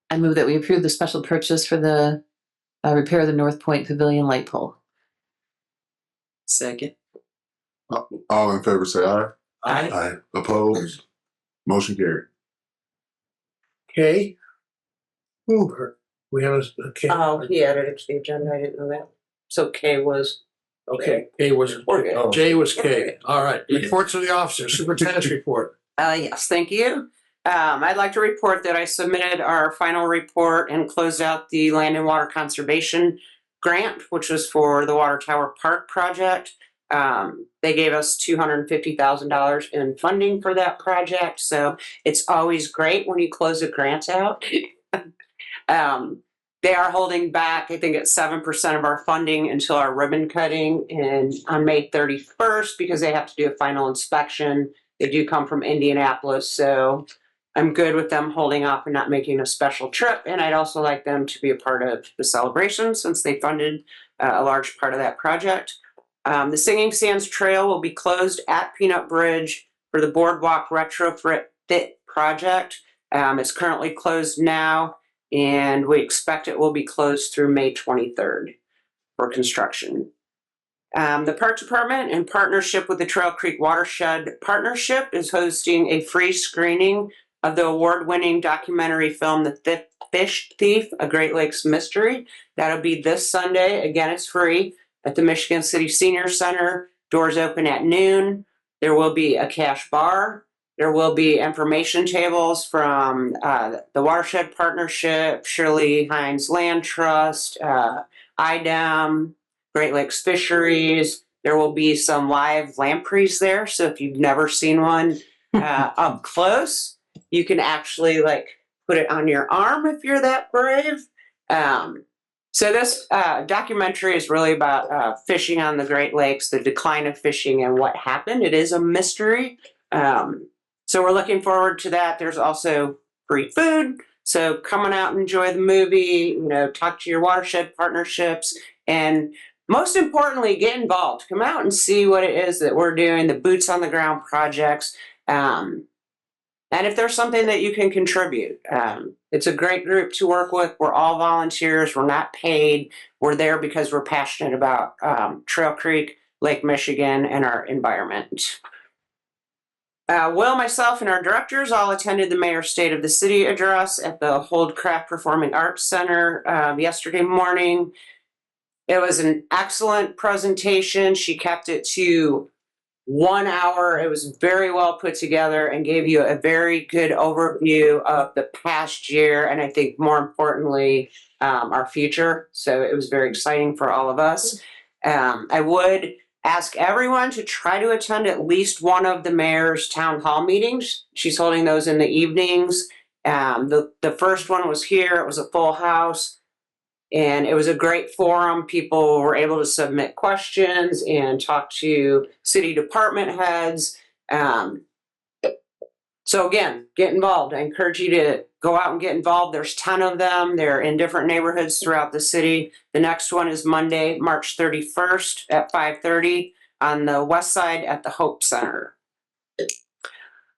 I move that we approve the special purchase for the repair of the North Point Pavilion light pole. Second. All in favor say aye. Aye. Opposed? Motion carried. K. Ooh, we have a K. Oh, he added it to the agenda. I didn't know that. So K was. Okay, K was, J was K. All right. Reports of the officer, superintendent's report. Yes, thank you. I'd like to report that I submitted our final report and closed out the Land and Water Conservation Grant, which was for the Water Tower Park project. They gave us $250,000 in funding for that project, so it's always great when you close a grant out. They are holding back, I think it's 7% of our funding until our ribbon cutting on May 31st because they have to do a final inspection. They do come from Indianapolis, so I'm good with them holding off and not making a special trip. And I'd also like them to be a part of the celebration since they funded a large part of that project. The Singing Sands Trail will be closed at Peanut Bridge for the Boardwalk Retrofit project. It's currently closed now, and we expect it will be closed through May 23rd for construction. The Park Department, in partnership with the Trail Creek Watershed Partnership, is hosting a free screening of the award-winning documentary film, The Fish Thief, A Great Lakes Mystery. That'll be this Sunday. Again, it's free at the Michigan City Senior Center. Doors open at noon. There will be a cash bar. There will be information tables from the Watershed Partnership, Shirley Hines Land Trust, IDEM, Great Lakes Fisheries. There will be some live lampreys there. So if you've never seen one up close, you can actually put it on your arm if you're that brave. So this documentary is really about fishing on the Great Lakes, the decline of fishing and what happened. It is a mystery. So we're looking forward to that. There's also free food. So come on out and enjoy the movie, talk to your watershed partnerships, and most importantly, get involved. Come out and see what it is that we're doing, the boots on the ground projects. And if there's something that you can contribute, it's a great group to work with. We're all volunteers. We're not paid. We're there because we're passionate about Trail Creek, Lake Michigan, and our environment. Will, myself, and our directors all attended the Mayor's State of the City address at the Holdcraft Performing Arts Center yesterday morning. It was an excellent presentation. She kept it to 1 hour. It was very well put together and gave you a very good overview of the past year and I think more importantly, our future. So it was very exciting for all of us. I would ask everyone to try to attend at least one of the mayor's town hall meetings. She's holding those in the evenings. The first one was here. It was a full house. And it was a great forum. People were able to submit questions and talk to city department heads. So again, get involved. I encourage you to go out and get involved. There's 10 of them. They're in different neighborhoods throughout the city. The next one is Monday, March 31st at 5:30 on the west side at the Hope Center.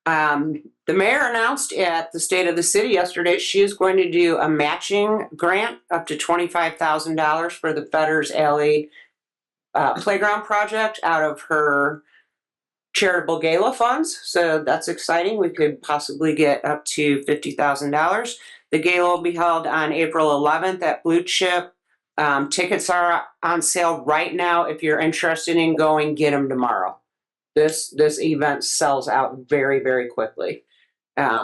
The mayor announced at the State of the City yesterday she is going to do a matching grant up to $25,000 for the Fetters Alley playground project out of her charitable gala funds. So that's exciting. We could possibly get up to $50,000. The gala will be held on April 11th at Blue Chip. Tickets are on sale right now. If you're interested in going, get them tomorrow. This event sells out very, very quickly.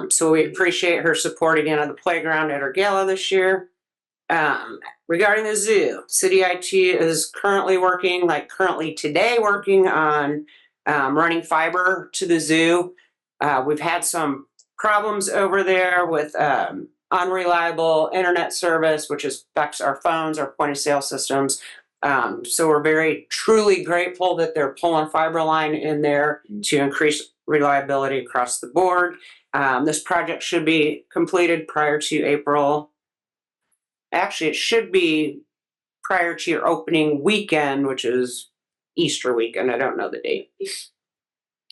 So we appreciate her support again of the playground at her gala this year. Regarding the zoo, City IT is currently today working on running fiber to the zoo. We've had some problems over there with unreliable internet service, which affects our phones, our point of sale systems. So we're very truly grateful that they're pulling fiber line in there to increase reliability across the board. This project should be completed prior to April. Actually, it should be prior to your opening weekend, which is Easter weekend. I don't know the date.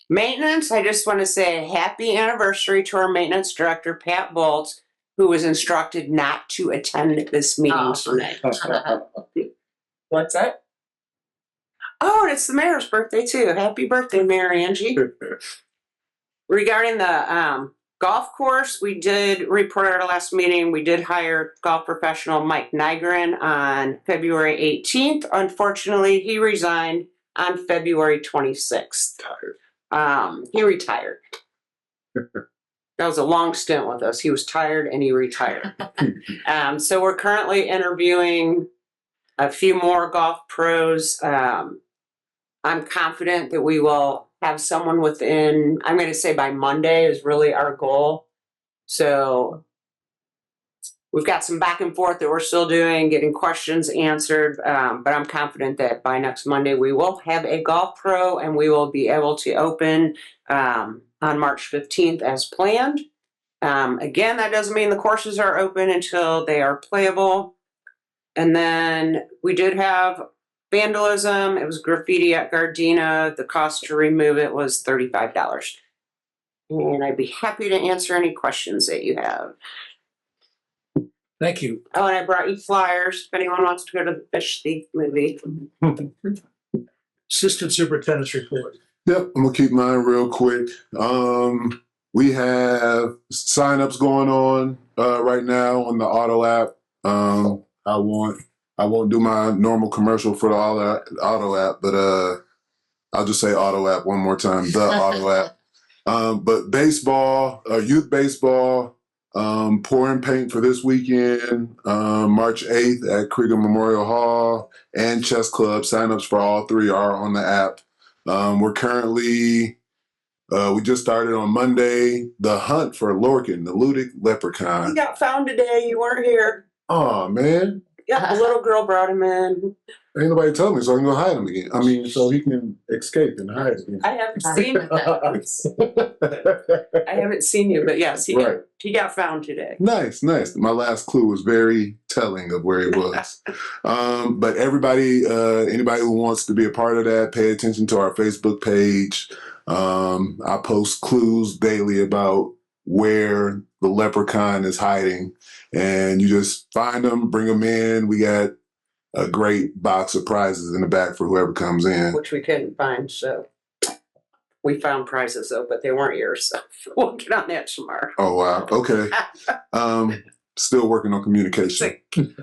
Maintenance, I just want to say happy anniversary to our maintenance director, Pat Bolts, who was instructed not to attend this meeting tonight. What's that? Oh, and it's the mayor's birthday too. Happy birthday, Mayor Angie. Regarding the golf course, we did report at our last meeting. We did hire golf professional Mike Nygren on February 18th. Unfortunately, he resigned on February 26th. He retired. That was a long stint with us. He was tired and he retired. So we're currently interviewing a few more golf pros. I'm confident that we will have someone within, I'm going to say by Monday is really our goal. So we've got some back and forth that we're still doing, getting questions answered. But I'm confident that by next Monday, we will have a golf pro and we will be able to open on March 15th as planned. Again, that doesn't mean the courses are open until they are playable. And then we did have vandalism. It was graffiti at Gardena. The cost to remove it was $35. And I'd be happy to answer any questions that you have. Thank you. Oh, and I brought you flyers if anyone wants to go to the Fish Thief movie. Assistant Superintendent's report. Yep, I'm gonna keep mine real quick. We have signups going on right now on the Auto app. I won't do my normal commercial for the Auto app, but I'll just say Auto app one more time. The Auto app. But baseball, youth baseball, pouring paint for this weekend, March 8th at Krieger Memorial Hall, and Chess Club. Signups for all three are on the app. We're currently, we just started on Monday, the hunt for Lorcan, the Ludic Leprechaun. He got found today. You weren't here. Oh, man. Yeah, the little girl brought him in. Ain't nobody told me, so I can go hide him again. I mean, so he can escape and hide again. I haven't seen him. I haven't seen you, but yes, he got found today. Nice, nice. My last clue was very telling of where he was. But everybody, anybody who wants to be a part of that, pay attention to our Facebook page. I post clues daily about where the leprechaun is hiding, and you just find them, bring them in. We got a great box of prizes in the back for whoever comes in. Which we couldn't find, so we found prizes though, but they weren't yours, so we'll get on that tomorrow. Oh, wow. Okay. Still working on communication. It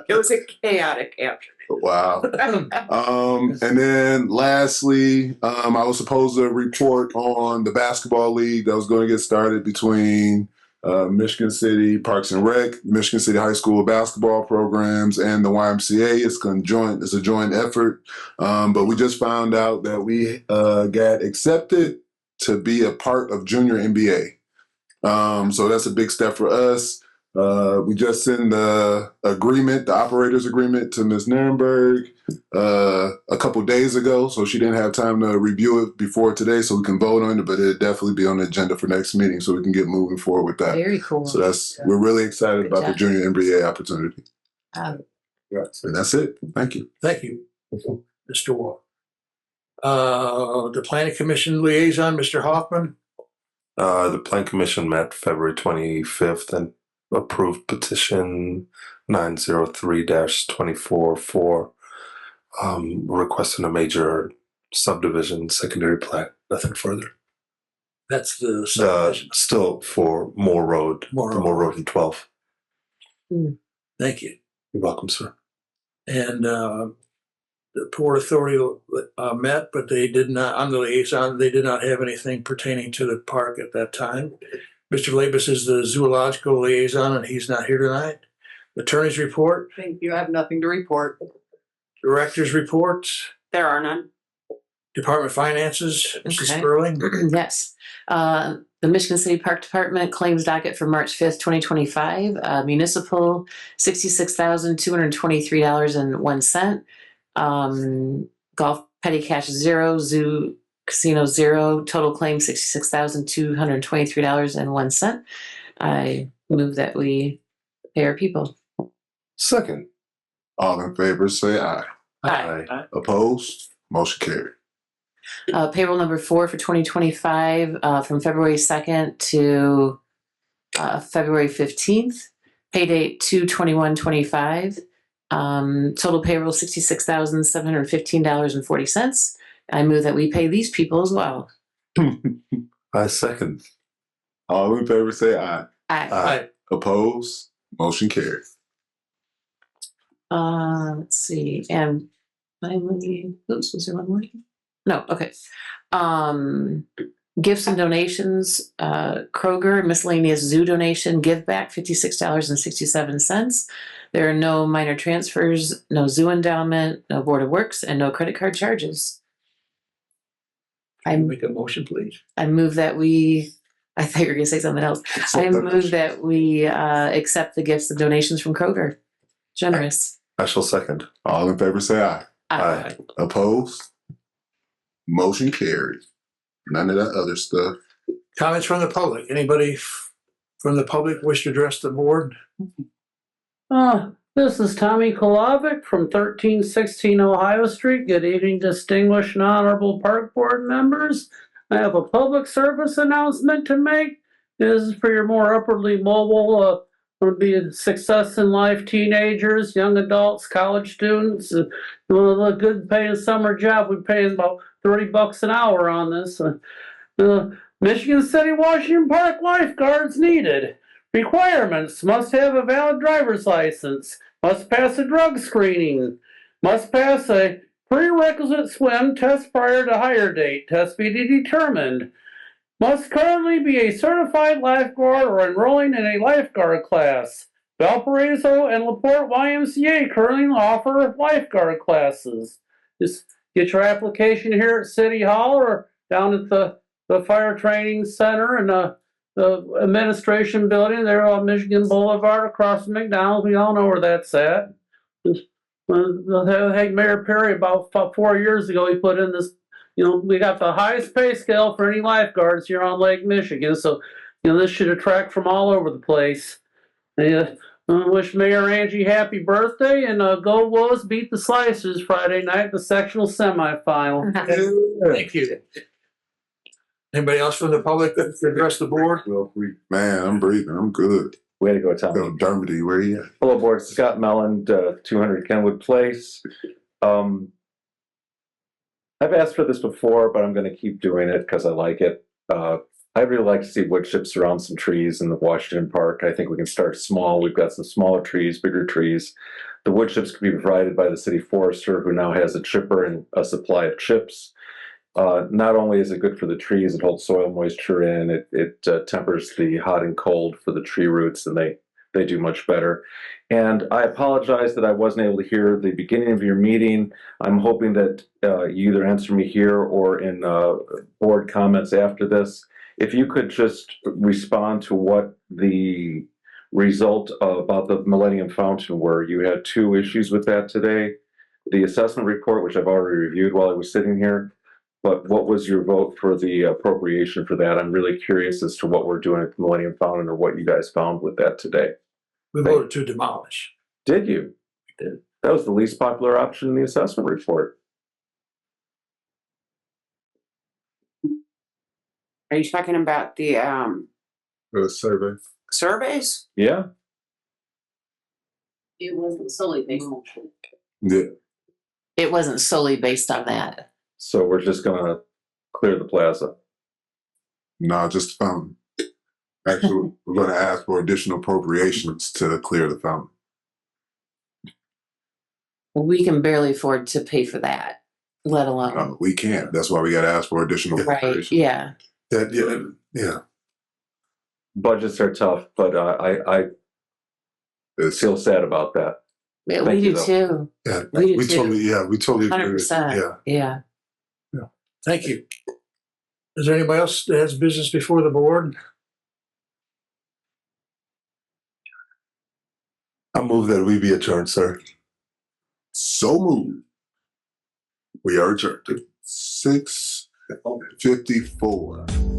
was a chaotic afternoon. Wow. And then lastly, I was supposed to report on the basketball league that was going to get started between Michigan City Parks and Rec, Michigan City High School basketball programs, and the YMCA. It's a joint effort. But we just found out that we got accepted to be a part of Junior NBA. So that's a big step for us. We just sent the agreement, the operators agreement, to Ms. Nirenberg a couple days ago, so she didn't have time to review it before today, so we can vote on it. But it'll definitely be on the agenda for next meeting, so we can get moving forward with that. Very cool. So we're really excited about the job. junior NBA opportunity. Um, And that's it. Thank you. Thank you, Mr. Wall. The Planning Commission liaison, Mr. Hoffman. The Plan Commission met February 25th and approved petition 903-24 for requesting a major subdivision secondary plat. Nothing further. That's the subdivision. Still for Moore Road, Moore the Moore Road in 12. Thank you. You're welcome, sir. And the Port Authority met, but they did not, I'm the liaison, they did not have anything pertaining to the park at that time. Mr. Labus is the zoological liaison, and he's not here tonight. Attorney's report. Thank you. I have nothing to report. Director's reports. There are none. Department of Finances, Mrs. Okay. Sperling. Yes. The Michigan City Park Department claims docket for March 5th, 2025. Municipal, $66,223.01. Golf petty cash 0. Zoo casino 0. Total claim $66,223.01. I move that we pay our people. Second. All in favor, say aye. Aye. Opposed? Motion carried. Payroll number 4 for 2025 from February 2nd to February 15th. Pay date 2/21/25. Total payroll $66,715.40. I move that we pay these people as well. I second. All in favor, say aye. Aye. Opposed? Motion carried. Let's see. And finally, oops, was there one more? No, okay. Gifts and donations, Kroger, miscellaneous zoo donation, give back $56.67. There are no minor transfers, no zoo endowment, no Board of Works, and no credit card charges. Make a motion, please. I move that we, I thought you were going to say something else. I move that we accept the gifts and donations from Kroger. Generous. I shall second. All in favor, say aye. Aye. Opposed? Motion carried. None of that other stuff. Comments from the public. Anybody from the public wish to address the board? This is Tommy Kolovic from 1316 Ohio Street. Good evening, distinguished and honorable park board members. I have a public service announcement to make. This is for your more upwardly mobile, would be success in life teenagers, young adults, college students. A good paying summer job. We pay about $30 an hour on this. Michigan City, Washington Park lifeguards needed. Requirements: must have a valid driver's license, must pass a drug screening, must pass a prerequisite swim test prior to hire date, test be determined, must currently be a certified lifeguard or enrolling in a lifeguard class. Valparaiso and LaPorte YMCA currently offer lifeguard classes. Just get your application here at City Hall or down at the Fire Training Center and the administration building there on Michigan Boulevard across from McDonald's. We all know where that's at. Hey, Mayor Perry, about 4 years ago, he put in this, we got the highest pay scale for any lifeguards here on Lake Michigan. So, this should attract from all over the place. I wish Mayor Angie happy birthday, and go Wolves beat the Slicers Friday night, the sectional semifinal. Thank you. Anybody else from the public that could address the board? Man, I'm breathing. I'm good. Way to go, Tom. Yo, Dermody, where you at? Hello, board. Scott Melland, 200 Kenwood Place. I've asked for this before, but I'm going to keep doing it because I like it. I'd really like to see wood chips around some trees in the Washington Park. I think we can start small. We've got some smaller trees, bigger trees. The wood chips can be provided by the city forester, who now has a chipper and a supply of chips. Not only is it good for the trees, it holds soil moisture in, it tempers the hot and cold for the tree roots, and they do much better. And I apologize that I wasn't able to hear the beginning of your meeting. I'm hoping that you either answer me here or in board comments after this. if you could just respond to what the result about the Millennium Fountain were. You had 2 issues with that today. The assessment report, which I've already reviewed while I was sitting here, but what was your vote for the appropriation for that? I'm really curious as to what we're doing at the Millennium Fountain or what you guys found with that today. We voted to demolish. Did you? Did. That was the least popular option in the assessment report. Are you talking about the survey. surveys? Yeah. It wasn't solely based on Yeah. It wasn't solely based on that. So we're just gonna clear the plaza. No, just the fountain. Actually, we're going to ask for additional appropriations to clear the fountain. We can barely afford to pay for that, let alone. We can't. That's why we got to ask for additional Right, appropriations. yeah. Yeah. Budgets are tough, but I feel sad about that. Yeah, Thank we you, do though. too. Yeah, We do we too. totally agree with you. 100%. Yeah. Yeah. Thank you. Is there anybody else that has business before the board? I move that we be adjourned, sir. So moved. We are adjourned. 6:54.